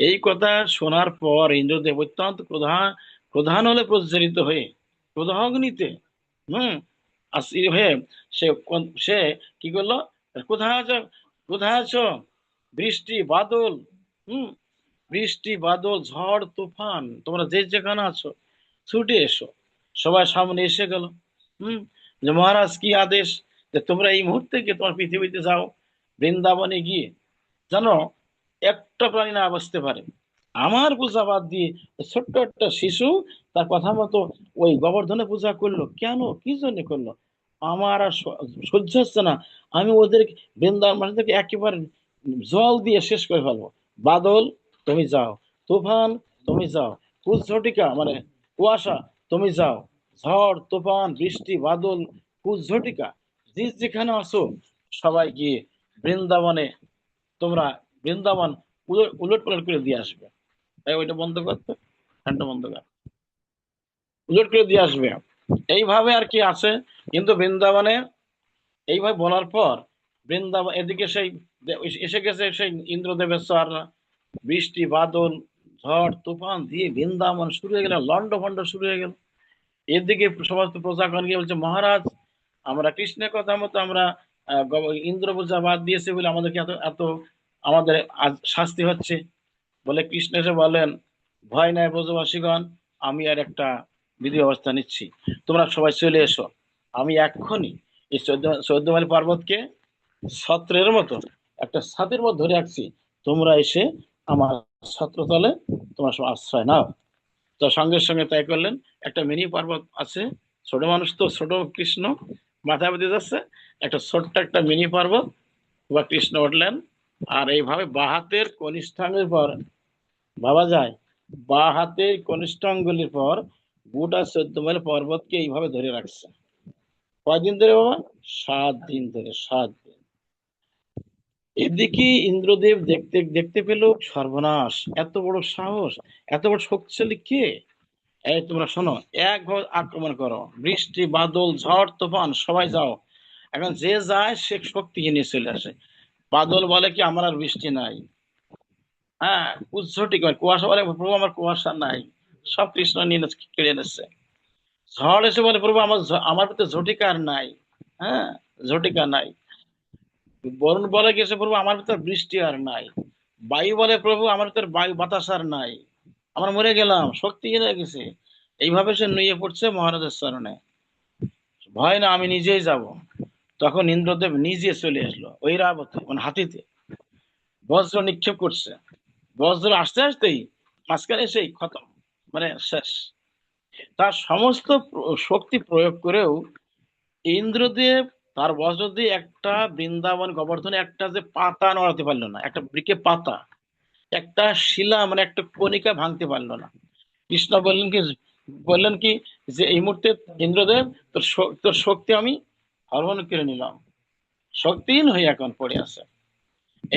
এই কথা শোনার পর ইন্দ্রদেব অত্যন্ত প্রধান হলে প্রজ্বলিত হয়ে, ক্রোধাগ্নিতে হম আসির হয়ে, সে কি করলো, কোথায় আছো, কোথায় আছো, বৃষ্টি বাদল, হম বৃষ্টি বাদল ঝড় তুফান, তোমরা যে যেখানে আছো ছুটে এসো। সবাই সামনে এসে গেল। হুম যে মহারাজ কি আদেশ, যে তোমরা এই মুহূর্তে গিয়ে তোমার পৃথিবীতে যাও, বৃন্দাবনে গিয়ে জানো একটা প্রাণী না বাঁচতে পারে। আমার পূজা বাদ দিয়ে ছোট্ট একটা শিশু তার কথা মতো ওই গোবর্ধনে পূজা করলো, কেন, কি জন্য করলো, আমার আর সহ্য হচ্ছে না। আমি ওদের বৃন্দাবন মানুষদেরকে একেবারে জল দিয়ে শেষ করে ফেলবো। বাদল, তুমি যাও, তুফান, তুমি যাও, কুজ্ঝটিকা মানে কুয়াশা, তুমি যাও, ঝড় তুফান বৃষ্টি বাদল কুজ্ঝটিকা, যে যেখানে আসো সবাই গিয়ে বৃন্দাবনে, তোমরা বৃন্দাবন উলট পালট করে দিয়ে আসবে। তাই ওইটা বন্ধ করতে, ফ্যানটা বন্ধ কর, উলট করে দিয়ে আসবে। এইভাবে আর কি আছে। কিন্তু বৃন্দাবনে এইভাবে বলার পর, বৃন্দাবন এদিকে সেই এসে গেছে সেই ইন্দ্রদেবের সররা, বৃষ্টি বাদল ঝড় তুফান দিয়ে বৃন্দাবন শুরু হয়ে গেল, লন্ড ভন্ড শুরু হয়ে গেল। এদিকে সমস্ত প্রজাগণ গিয়ে বলছে, মহারাজ, আমরা কৃষ্ণের কথা মতো আমরা ইন্দ্র পূজা বাদ দিয়েছি বলে আমাদেরকে এত এত আমাদের আজ শাস্তি হচ্ছে। বলে কৃষ্ণ এসে বলেন, ভয় নাই ব্রজবাসীগণ, আমি আর একটা বিধি ব্যবস্থা নিচ্ছি, তোমরা সবাই চলে এসো। আমি এক্ষুনি এই 14 মাইল পর্বতকে ছত্রের মতো একটা ছাদের মতো ধরে রাখছি, তোমরা এসে আমার ছত্রতলে তোমার সব আশ্রয় নাও। তো সঙ্গে সঙ্গে তাই করলেন। একটা মিনি পর্বত আছে, ছোট মানুষ তো, ছোট কৃষ্ণ মাথা বেঁধে যাচ্ছে, একটা ছোট্ট একটা মিনি পর্বত বা কৃষ্ণ উঠলেন। আর এইভাবে বাঁ হাতের কনিষ্ঠাঙ্গের পর ভাবা যায়, বাঁ হাতের কনিষ্ঠাঙ্গুলির পর গোটা 14 মাইল পর্বতকে এইভাবে ধরে রাখছে। কয়দিন ধরে বাবা? 7 দিন ধরে, 7 দিন। এদিকে ইন্দ্রদেব দেখতে দেখতে পেল, সর্বনাশ, এত বড় সাহস, এত বড় শক্তিশালী কে? এই তোমরা শোনো, একভাবে আক্রমণ করো, বৃষ্টি বাদল ঝড় তুফান সবাই যাও, এখন যে যায় সে শক্তি নিয়ে চলে আসে। বাদল বলে কি আমার আর বৃষ্টি নাই, হ্যাঁ, উজ্ঝটি করে কুয়াশা বলে প্রভু আমার কুয়াশা নাই, সব কৃষ্ণ নিয়ে কেড়ে নিচ্ছে। ঝড় এসে বলে প্রভু আমার ভিতরে ঝটিকা আর নাই, হ্যাঁ, ঝটিকা নাই। বরুণ বলে গেছে প্রভু আমার ভিতর বৃষ্টি আর নাই। বায়ু বলে প্রভু আমার ভিতর বায়ু বাতাস আর নাই, আমরা মরে গেলাম, শক্তি হয়ে গেছে। এইভাবে সে নুয়ে পড়ছে মহারাজের চরণে। ভয় না, আমি নিজেই যাব। তখন ইন্দ্রদেব নিজে চলে আসলো ঐরাবতে, মানে হাতিতে, বজ্র নিক্ষেপ করছে। বজ্র আসতে আসতেই মাঝখানে সেই খতম, মানে শেষ। তার সমস্ত শক্তি প্রয়োগ করেও ইন্দ্রদেব তার বজ্র দিয়ে একটা বৃন্দাবন গোবর্ধনে একটা যে পাতা নড়াতে পারলো না, একটা বৃক্ষে পাতা, একটা শিলা মানে একটা কণিকা ভাঙতে পারলো না। কৃষ্ণ বললেন কি যে এই মুহূর্তে ইন্দ্রদেব তোর শক্তি আমি হরণ করে নিলাম, শক্তিহীন হয়ে এখন পড়ে আছে।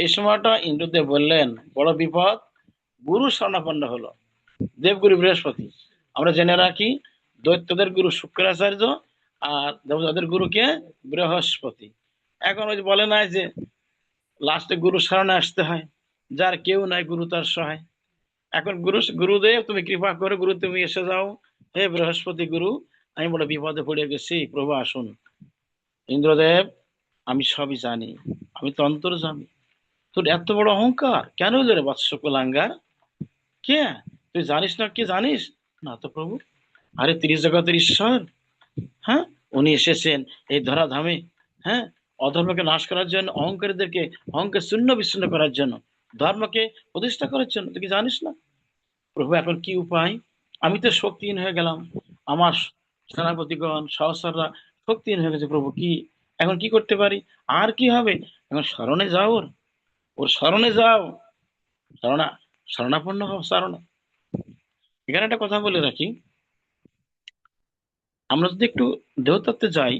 এই সময়টা ইন্দ্রদেব বললেন বড় বিপদ, গুরু শরণাপন্ন হলো দেবগুরু বৃহস্পতি। আমরা জেনে রাখি দৈত্যদের গুরু শুক্রাচার্য আর দেবতাদের গুরুকে বৃহস্পতি। এখন ওই যে বলে না যে লাস্টে গুরু শরণে আসতে হয়, যার কেউ নাই গুরু তার সহায়। এখন গুরুদেব তুমি কৃপা করে গুরু তুমি এসে যাও, হে বৃহস্পতি গুরু, আমি বড় বিপদে পড়ে গেছি, প্রভু আসুন। ইন্দ্রদেব আমি সবই জানি, আমি তো অন্তর্যামী, তোর এত বড় অহংকার কেন হলো রে বৎস কুলাঙ্গার? কে তুই জানিস না? কে জানিস না তো প্রভু? আরে ত্রিজগতের ঈশ্বর, হ্যাঁ, উনি এসেছেন এই ধরাধামে, হ্যাঁ, অধর্মকে নাশ করার জন্য, অহংকারীদেরকে অহংকার শূন্য বিচ্ছিন্ন করার জন্য, ধর্মকে প্রতিষ্ঠা করার জন্য। তুই কি জানিস না? প্রভু এখন কি উপায়? আমি তো শক্তিহীন হয়ে গেলাম, আমার সেনাপতিগণ সহস্ররা শক্তিহীন হয়ে গেছে, প্রভু কি এখন কি করতে পারি? আর কি হবে? এখন শরণে যাও, ওর ওর শরণে যাও, শরণা শরণাপন্ন হও শরণে। এখানে একটা কথা বলে রাখি, আমরা যদি একটু দেহতত্ত্বে যাই,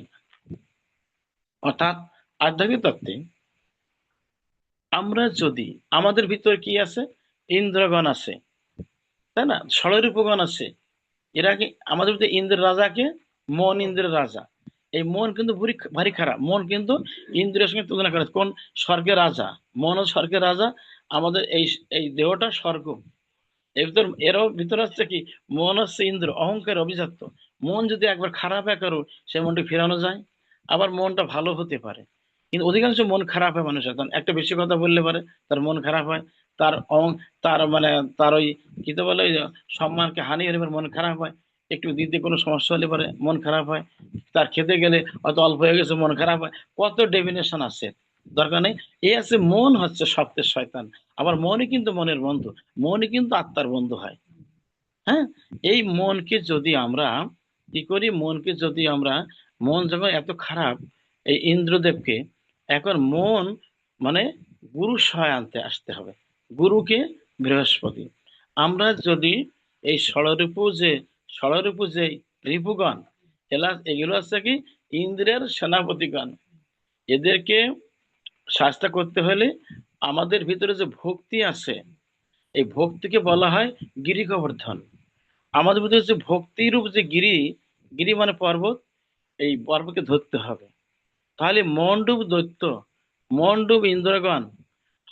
অর্থাৎ আধ্যাত্মিক তত্ত্বে, আমরা যদি আমাদের ভিতরে কি আছে, ইন্দ্রগণ আছে, তাই না, ষড়রূপগণ আছে। এরা কি আমাদের ভিতরে ইন্দ্রের রাজাকে, মন ইন্দ্রের রাজা। এই মন কিন্তু ভারী খারাপ, মন কিন্তু ইন্দ্রের সঙ্গে তুলনা করে। কোন স্বর্গের রাজা, মন স্বর্গের রাজা, আমাদের এই এই দেহটা স্বর্গ। এর ভিতর এরও ভিতরে হচ্ছে কি, মন হচ্ছে ইন্দ্র, অহংকার অভিজাত্য। মন যদি একবার খারাপ হয় কারো, সে মনটা ফেরানো যায়, আবার মনটা ভালো হতে পারে। কিন্তু অধিকাংশ মন খারাপ হয় মানুষের, কারণ একটা বেশি কথা বললে পারে তার মন খারাপ হয়, তার তার মানে তার ওই কি তো বলে, ওই সম্মানকে হানি হলে পরে মন খারাপ হয়, একটু দিতে কোনো সমস্যা হলে পরে মন খারাপ হয়, তার খেতে গেলে হয়তো অল্প হয়ে গেছে মন খারাপ হয়। কত ডেফিনেশন আছে, দরকার নেই। এই আছে মন হচ্ছে সত্যের শয়তান, আবার মনই কিন্তু মনের বন্ধু, মনই কিন্তু আত্মার বন্ধু হয়। হ্যাঁ, এই মনকে যদি আমরা কি করি, মনকে যদি আমরা, মন যখন এত খারাপ, এই ইন্দ্রদেবকে এখন মন মানে গুরু সহায় আনতে আসতে হবে। গুরুকে বৃহস্পতি। আমরা যদি এই ষড়রূপ যে রিপুগণ, এগুলো হচ্ছে কি ইন্দ্রের সেনাপতিগণ, এদেরকে শাস্তা করতে হলে আমাদের ভিতরে যে ভক্তি আছে, এই ভক্তিকে বলা হয় গিরি গোবর্ধন। আমাদের ভিতরে যে ভক্তিরূপ যে গিরি, গিরি মানে পর্বত, এই পর্বতকে ধরতে হবে। তাহলে মন্ডূপ দৈত্য, মন্ডূপ ইন্দ্রগণ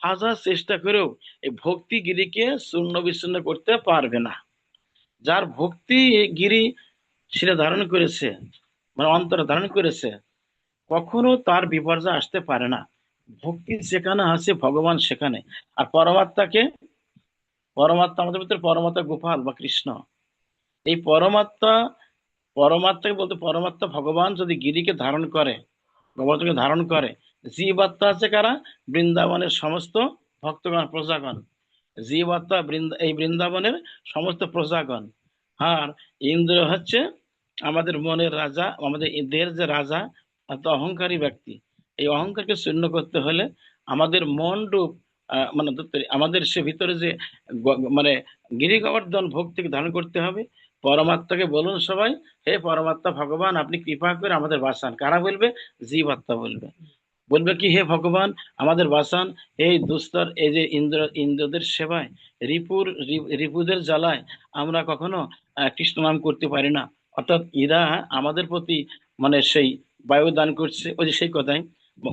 হাজার চেষ্টা করেও এই ভক্তি গিরিকে চূর্ণ বিচ্ছিন্ন করতে পারবে না। যার ভক্তি গিরি শিরে ধারণ করেছে, মানে অন্তরে ধারণ করেছে, কখনো তার বিপর্যয় আসতে পারে না। ভক্তি যেখানে আছে ভগবান সেখানে। আর পরমাত্মাকে, পরমাত্মা আমাদের ভিতরে পরমাত্মা গোপাল বা কৃষ্ণ, এই পরমাত্মাকে বলতে পরমাত্মা ভগবান যদি গিরিকে ধারণ করে, গোবর্ধনকে ধারণ করে, জীবাত্মা আছে কারা, বৃন্দাবনের সমস্ত ভক্তগণ প্রজাগণ, জীবাত্মা এই বৃন্দাবনের সমস্ত প্রজাগণ। আর ইন্দ্র হচ্ছে আমাদের মনের রাজা, আমাদের দেহের যে রাজা, এত অহংকারী ব্যক্তি। এই অহংকারকে শূন্য করতে হলে আমাদের মন রূপ মানে আমাদের সে ভিতরে যে মানে গিরি গোবর্ধন ভক্তিকে ধারণ করতে হবে। পরমাত্মাকে বলুন সবাই, হে পরমাত্মা ভগবান আপনি কৃপা করে আমাদের বাঁচান। কারা বলবে? জীবাত্মা বলবে। বলবে কি, হে ভগবান আমাদের বাঁচান, এই দুস্তর, এই যে ইন্দ্রদের সেবায়, রিপুদের জ্বালায় আমরা কখনো কৃষ্ণ নাম করতে পারি না। অর্থাৎ এরা আমাদের প্রতি মানে সেই বায়ু দান করছে, ওই যে সেই কথাই,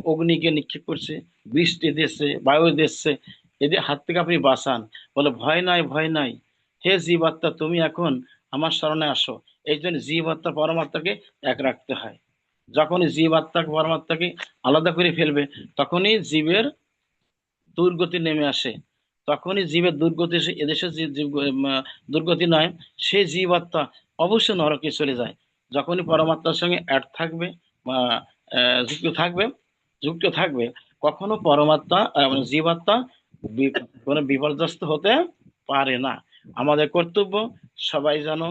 অগ্নিকে নিক্ষেপ করছে, বৃষ্টি দিচ্ছে, বায়ু দিচ্ছে, এদের হাত থেকে আপনি বাঁচান। বলে ভয় নাই, ভয় নাই, হে জীবাত্মা তুমি এখন আমার শরণে আসো। এই জন্য জীবাত্মা পরমাত্মাকে এক রাখতে হয়। যখনই জীবাত্মা পরমাত্মাকে আলাদা করে ফেলবে, তখনই জীবের দুর্গতি নেমে আসে। তখনই জীবের দুর্গতি এসে, এদেশে যে জীব দুর্গতি নয়, সেই জীবাত্মা অবশ্যই নরকে চলে যায়। যখনই পরমাত্মার সঙ্গে অ্যাড থাকবে বা যুক্ত থাকবে, যুক্ত থাকবে, কখনো পরমাত্মা মানে জীবাত্মা কোনো বিপর্যস্ত হতে পারে না। আমাদের কর্তব্য সবাই যেন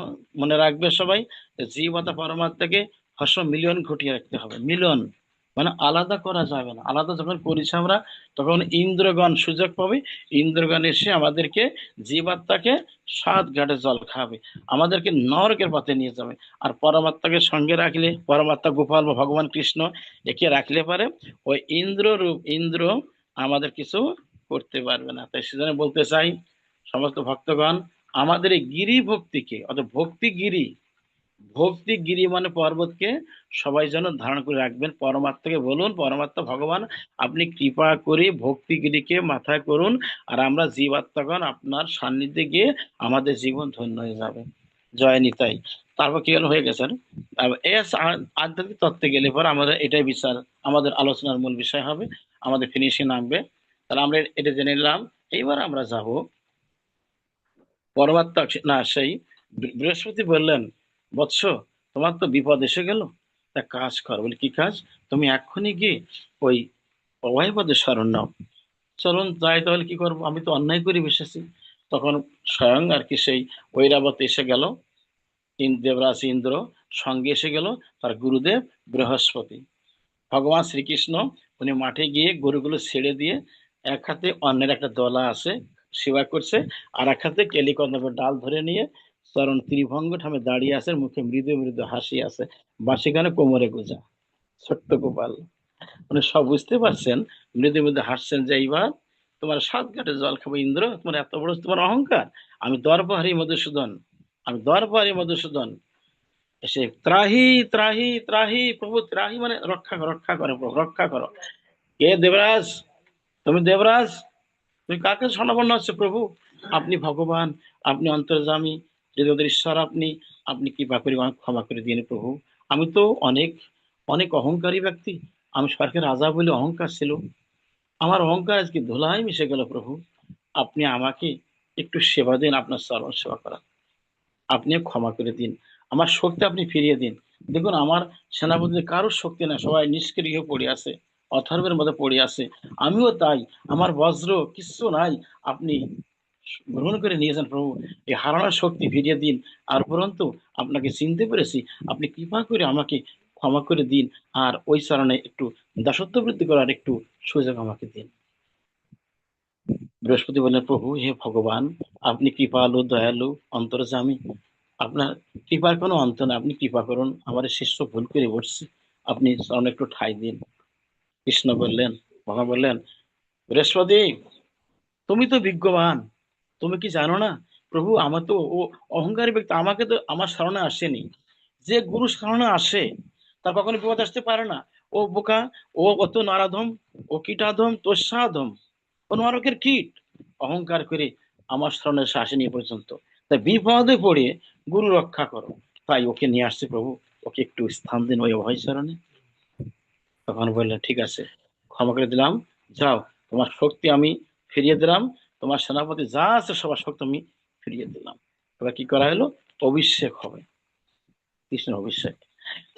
মনে রাখবে, সবাই জীবাত্মা পরমাত্মাকে হর্ষ মিলন ঘটিয়ে রাখতে হবে। মিলন মানে আলাদা করা যাবে না। আলাদা যখন করেছি আমরা, তখন ইন্দ্রগণ সুযোগ পাবে, ইন্দ্রগণ এসে আমাদেরকে, জীবাত্মাকে সাত ঘাটে জল খাবে, আমাদেরকে নরকের পথে নিয়ে যাবে। আর পরমাত্মাকে সঙ্গে রাখলে, পরমাত্মা গোপাল বা ভগবান কৃষ্ণ একে রাখলে পারে, ওই ইন্দ্র রূপ ইন্দ্র আমাদের কিছু করতে পারবে না। তাই সেজন্য বলতে চাই সমস্ত ভক্তগণ, আমাদের এই গিরি ভক্তিকে, অর্থাৎ ভক্তি গিরি, ভক্তি গিরি মানে পর্বতকে সবাই যেন ধারণ করে রাখবেন। পরমাত্মাকে বলুন, পরমাত্মা ভগবান আপনি কৃপা করে ভক্তি গিরিকে মাথায় করুন, আর আমরা জীবাত্মাগণ আপনার সান্নিধ্যে গিয়ে আমাদের জীবন ধন্য হয়ে যাবে। জয় নিতাই। তারপর কি হয়ে গেছে, এই আধ্যাত্মিক তত্ত্বে গেলে পর আমাদের এটাই বিচার, আমাদের আলোচনার মূল বিষয় হবে, আমাদের ফিনিশিং নামবে। তাহলে আমরা এটা জেনে নিলাম। এইবার আমরা যাব পরমাত্মা, না সেই বৃহস্পতি বললেন, বৎস তোমার তো বিপদ এসে গেল, তা কাজ কর। বলে কি কাজ? তুমি এক্ষুনি গিয়ে ওই অভয়পদের শরণ নাও। চলুন যাই, তাহলে কি করবো, আমি তো অন্যায় করে বসেছি। তখন স্বয়ং আর কি সেই ঐরাবত এসে গেল, দেবরাজ ইন্দ্র সঙ্গে এসে গেল তার গুরুদেব বৃহস্পতি। ভগবান শ্রীকৃষ্ণ উনি মাঠে গিয়ে গরুগুলো ছেড়ে দিয়ে, এক হাতে অন্যের একটা দলা আছে সেবা করছে, আর এক হাতে কেলিকর্ণবের ডাল ধরে নিয়ে চরণ ত্রিভঙ্গ ঠামে দাঁড়িয়ে আছে, মুখে মৃদু মৃদু হাসি আছে, বাসিখানে কোমরে গোজা, ছোট্ট গোপাল। উনি সব বুঝতে পারছেন, মৃদু মৃদু হাসছেন যে এইবার তোমার সাত ঘাটে জল খাবো ইন্দ্র, তোমার এত বড় তোমার অহংকার। আমি দর্পহারী মধুসূদন, আমি দর্পহারী মধুসূদন, এসে ত্রাহি ত্রাহি ত্রাহি প্রভু, ত্রাহি মানে রক্ষা করো, রক্ষা করো প্রভু, রক্ষা করো। কে দেবরাজ? তুমি দেবরাজ? তুমি কাকে স্বর্ণবর্ণ হচ্ছে প্রভু? আপনি ভগবান, আপনি অন্তর্যামী, জগতের ঈশ্বর আপনি, আপনি কৃপা করে আমাকে ক্ষমা করে দিন প্রভু। আমি তো অনেক অনেক অহংকারী ব্যক্তি, আমি স্বর্গের রাজা বলে অহংকার ছিল, আমার অহংকার আজকে ধুলায় মিশে গেল প্রভু। আপনি আমাকে একটু সেবা দিন, আপনার চরণ সেবা করা, আপনি ক্ষমা করে দিন, আমার শক্তি আপনি ফিরিয়ে দিন। দেখুন আমার সেনাপতিদের কারোর শক্তি না, সবাই নিষ্ক্রিয় পড়ে আছে, অথর্বের মধ্যে পড়ে আছে, আমিও তাই, আমার বজ্র কিচ্ছু নাই, আপনি গ্রহণ করে নিয়েছেন প্রভু, এই হারানোর শক্তি ফিরিয়ে দিন। আর উপরন্তু আপনাকে চিনতে পেরেছি, আপনি কৃপা করে আমাকে ক্ষমা করে দিন, আর ওই চরণে একটু দাসত্ব বৃদ্ধি করার একটু সুযোগ আমাকে দিন। বৃহস্পতি বললেন, প্রভু হে ভগবান, আপনি কৃপালু দয়ালু অন্তর্যামী, আপনার কৃপার কোনো অন্ত নেই, আপনি কৃপা করুন, আমার শিষ্য ভুল করে বসছি, আপনি চরণে একটু ঠাঁই দিন। কৃষ্ণ বললেন, ভগবান বললেন, বৃহস্পতি তুমি তো বিজ্ঞবান, তুমি কি জানো না প্রভু, আমার তো ও অহংকারী ব্যক্তি, আমাকে তো আমার শরণে আসেনি। যে গুরু শরণে আসে তার কখনো বিপদ আসতে পারে না। ও বোকা, ও অত নারাধম, ও কীটাধম তোষাধম, ও নরকের কীট, অহংকার করে আমার শরণে এসে আসেনি এ পর্যন্ত। তাই বিপদে পড়ে গুরু রক্ষা করো, তাই ওকে নিয়ে আসছে প্রভু, ওকে একটু স্থান দিন ওই অভয় চরণে। তখন বললেন, ঠিক আছে, ক্ষমা করে দিলাম, যাও, তোমার শক্তি আমি ফিরিয়ে দিলাম, তোমার সেনাপতি যা আছে সবার শক্তি আমি ফিরিয়ে দিলাম। এবার কি করা হলো? অভিষেক হবে, কৃষ্ণের অভিষেক।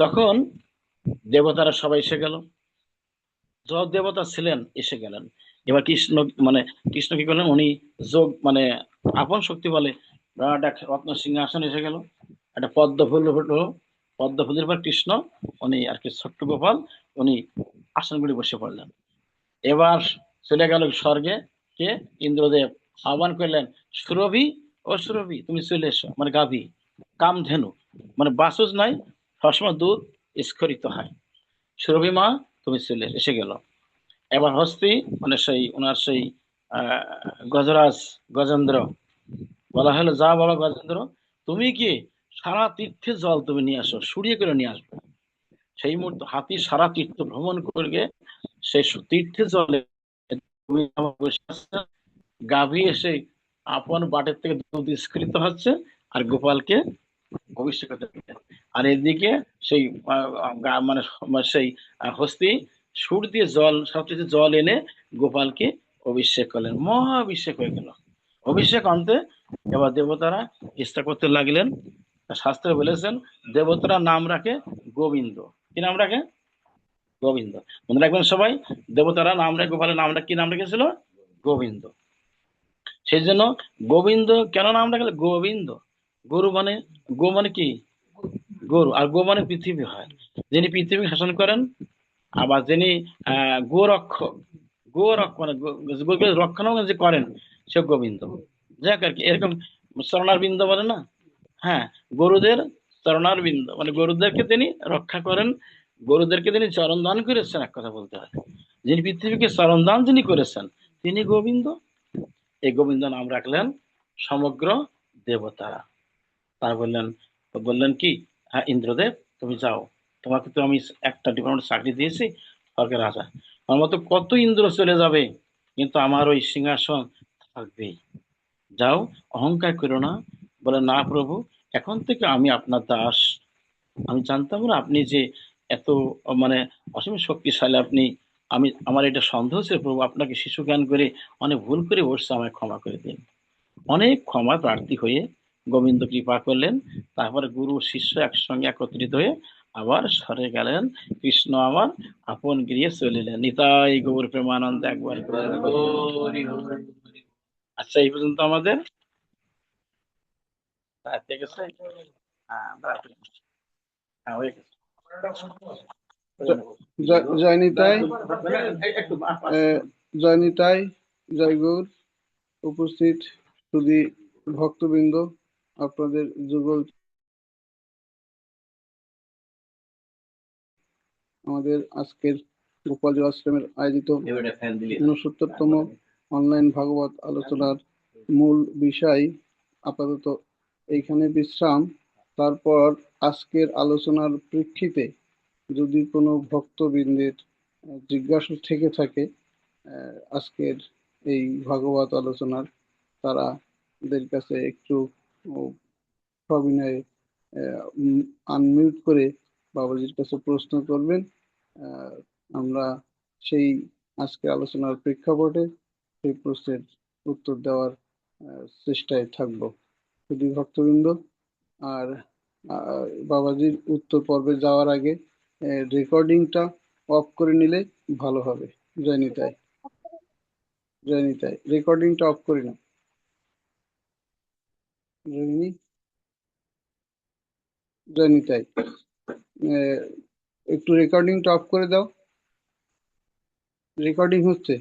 তখন দেবতারা সবাই এসে গেল, যত দেবতা ছিলেন এসে গেলেন। এবার কৃষ্ণ মানে কৃষ্ণ কি করলেন, উনি যোগ মানে আপন শক্তি বলে বিরাট এক রত্ন সিংহাসন এসে গেল, একটা পদ্ম ফুল হলো, পদ্ম ফুলের পর কৃষ্ণ উনি আর কি ছোট্ট গোপাল, উনি আসনগুলি বসে পড়লেন। এবার চলে গেল স্বর্গে, কে? ইন্দ্রদেব আহ্বান করলেন, সুরভি, ও সুরভি তুমি চলে এসো, মানে গাভী, কামধেনু, মানে বাসুজ নাই, সবসময় দুধ স্খলিত হয়, সুরভি মা তুমি চলে এসে গেল। এবার হস্তি মানে সেই ওনার সেই আহ গজরাজ গজেন্দ্র, বলা হলো, যা বলো গজেন্দ্র, তুমি কি সারা তীর্থের জল তুমি নিয়ে আসো, সুরিয়ে করে নিয়ে আসবে। সেই মুহূর্তে হাতি সারা তীর্থ ভ্রমণ করে সেই তীর্থে জলে বসে আছে, গাভী এসে আপন বাটের থেকে দুধ স্খলিত হচ্ছে আর গোপালকে অভিষেক করতে দিলেন। আর এদিকে সেই মানে সেই হস্তি সুর দিয়ে জল সবচেয়ে জল এনে গোপালকে অভিষেক করলেন, মহা অভিষেক হয়ে গেল। অভিষেক অন্তে এবার দেবতারা চেষ্টা করতে লাগলেন। শাস্ত্রে বলেছেন দেবতারা নাম রাখে গোবিন্দ। কি নাম রাখে? গোবিন্দ। মনে রাখবেন সবাই, দেবতারা নাম রাখে, গোপালের নাম রাখে, কি নাম রেখেছিল? গোবিন্দ। সেই জন্য গোবিন্দ কেন নাম রাখলে? গোবিন্দ। গরু মানে, গো মানে কি? গরু। আর গো মানে পৃথিবী হয়, যিনি পৃথিবী শাসন করেন। আবার যিনি গোরক্ষক, গোরক্ষ মানে রক্ষণাবেক্ষণ যে করেন সে গোবিন্দ। যাক আর কি, এরকম চরণার বিন্দ বলে না? হ্যাঁ, গরুদের চরণার বিন্দ মানে গরুদেরকে তিনি রক্ষা করেন, গরুদেরকে তিনি চরণ দান করেছেন, এক কথা বলতে হয়। যিনি পৃথিবীকে চরণ দান যিনি করেছেন তিনি গোবিন্দ। এই গোবিন্দ নাম রাখলেন সমগ্র দেবতারা। তারা বললেন, বললেন কি, হ্যাঁ ইন্দ্রদেব তুমি যাও, তোমাকে তো আমি একটা ডিপার্টমেন্ট চাকরি দিয়েছি, স্বর্গের রাজা, আমার মতো কত ইন্দ্র চলে যাবে, কিন্তু আমার ওই সিংহাসন থাকবেই। যাও, অহংকার করো না। বলে, না প্রভু, এখন থেকে আমি আপনার দাস। আমি জানতাম না আপনি যে এত মানে অসীম শক্তিশালী আপনি। আমি, আমার এটা সন্দেহ ছিল প্রভু, আপনাকে শিশু জ্ঞান করে অনেক ভুল করে বসছে, আমায় ক্ষমা করে দিন। অনেক ক্ষমা প্রার্থী হয়ে গোবিন্দ কৃপা করলেন। তারপরে গুরু শিষ্য একসঙ্গে একত্রিত হয়ে আবার সরে গেলেন। কৃষ্ণ আমার আপন গৃহে চলিলেন। নিতাই গৌর প্রেমানন্দ একবার করে বলুন। আচ্ছা, এই পর্যন্ত আমাদের ঠিক আছে। হ্যাঁ, হ্যাঁ, হয়ে গেছে। জয় নিতাই, জয় নিতাই, জয় গৌর। উপস্থিত সুধী ভক্তবৃন্দ, আপনাদের যুগল আমাদের আজকের গোপাল আশ্রমের আয়োজিত 69তম অনলাইন ভাগবত আলোচনার মূল বিষয় আপাতত এইখানে বিশ্রাম। তারপর আজকের আলোচনার প্রেক্ষিতে যদি কোনো ভক্তবৃন্দের জিজ্ঞাসা থেকে থাকে আজকের এই ভাগবত আলোচনার, তারাদের কাছে একটু সবিনয়ে আনমিউট করে বাবাজির কাছে প্রশ্ন করবেন। আমরা সেই আজকে আলোচনার প্রেক্ষাপটে সেই প্রশ্নের উত্তর দেওয়ার চেষ্টায় থাকবো শুধু ভক্তবৃন্দ। আর বাবাজির উত্তর পর্বে যাওয়ার আগে রেকর্ডিংটা অফ করে নিলে ভালো হবে। জয় নিতাই, জয় নিতাই, রেকর্ডিংটা অফ করি না। জয়নি, জয় নিতাই, একটু রেকর্ডিংটা অফ করে দাও। রেকর্ডিং হচ্ছে।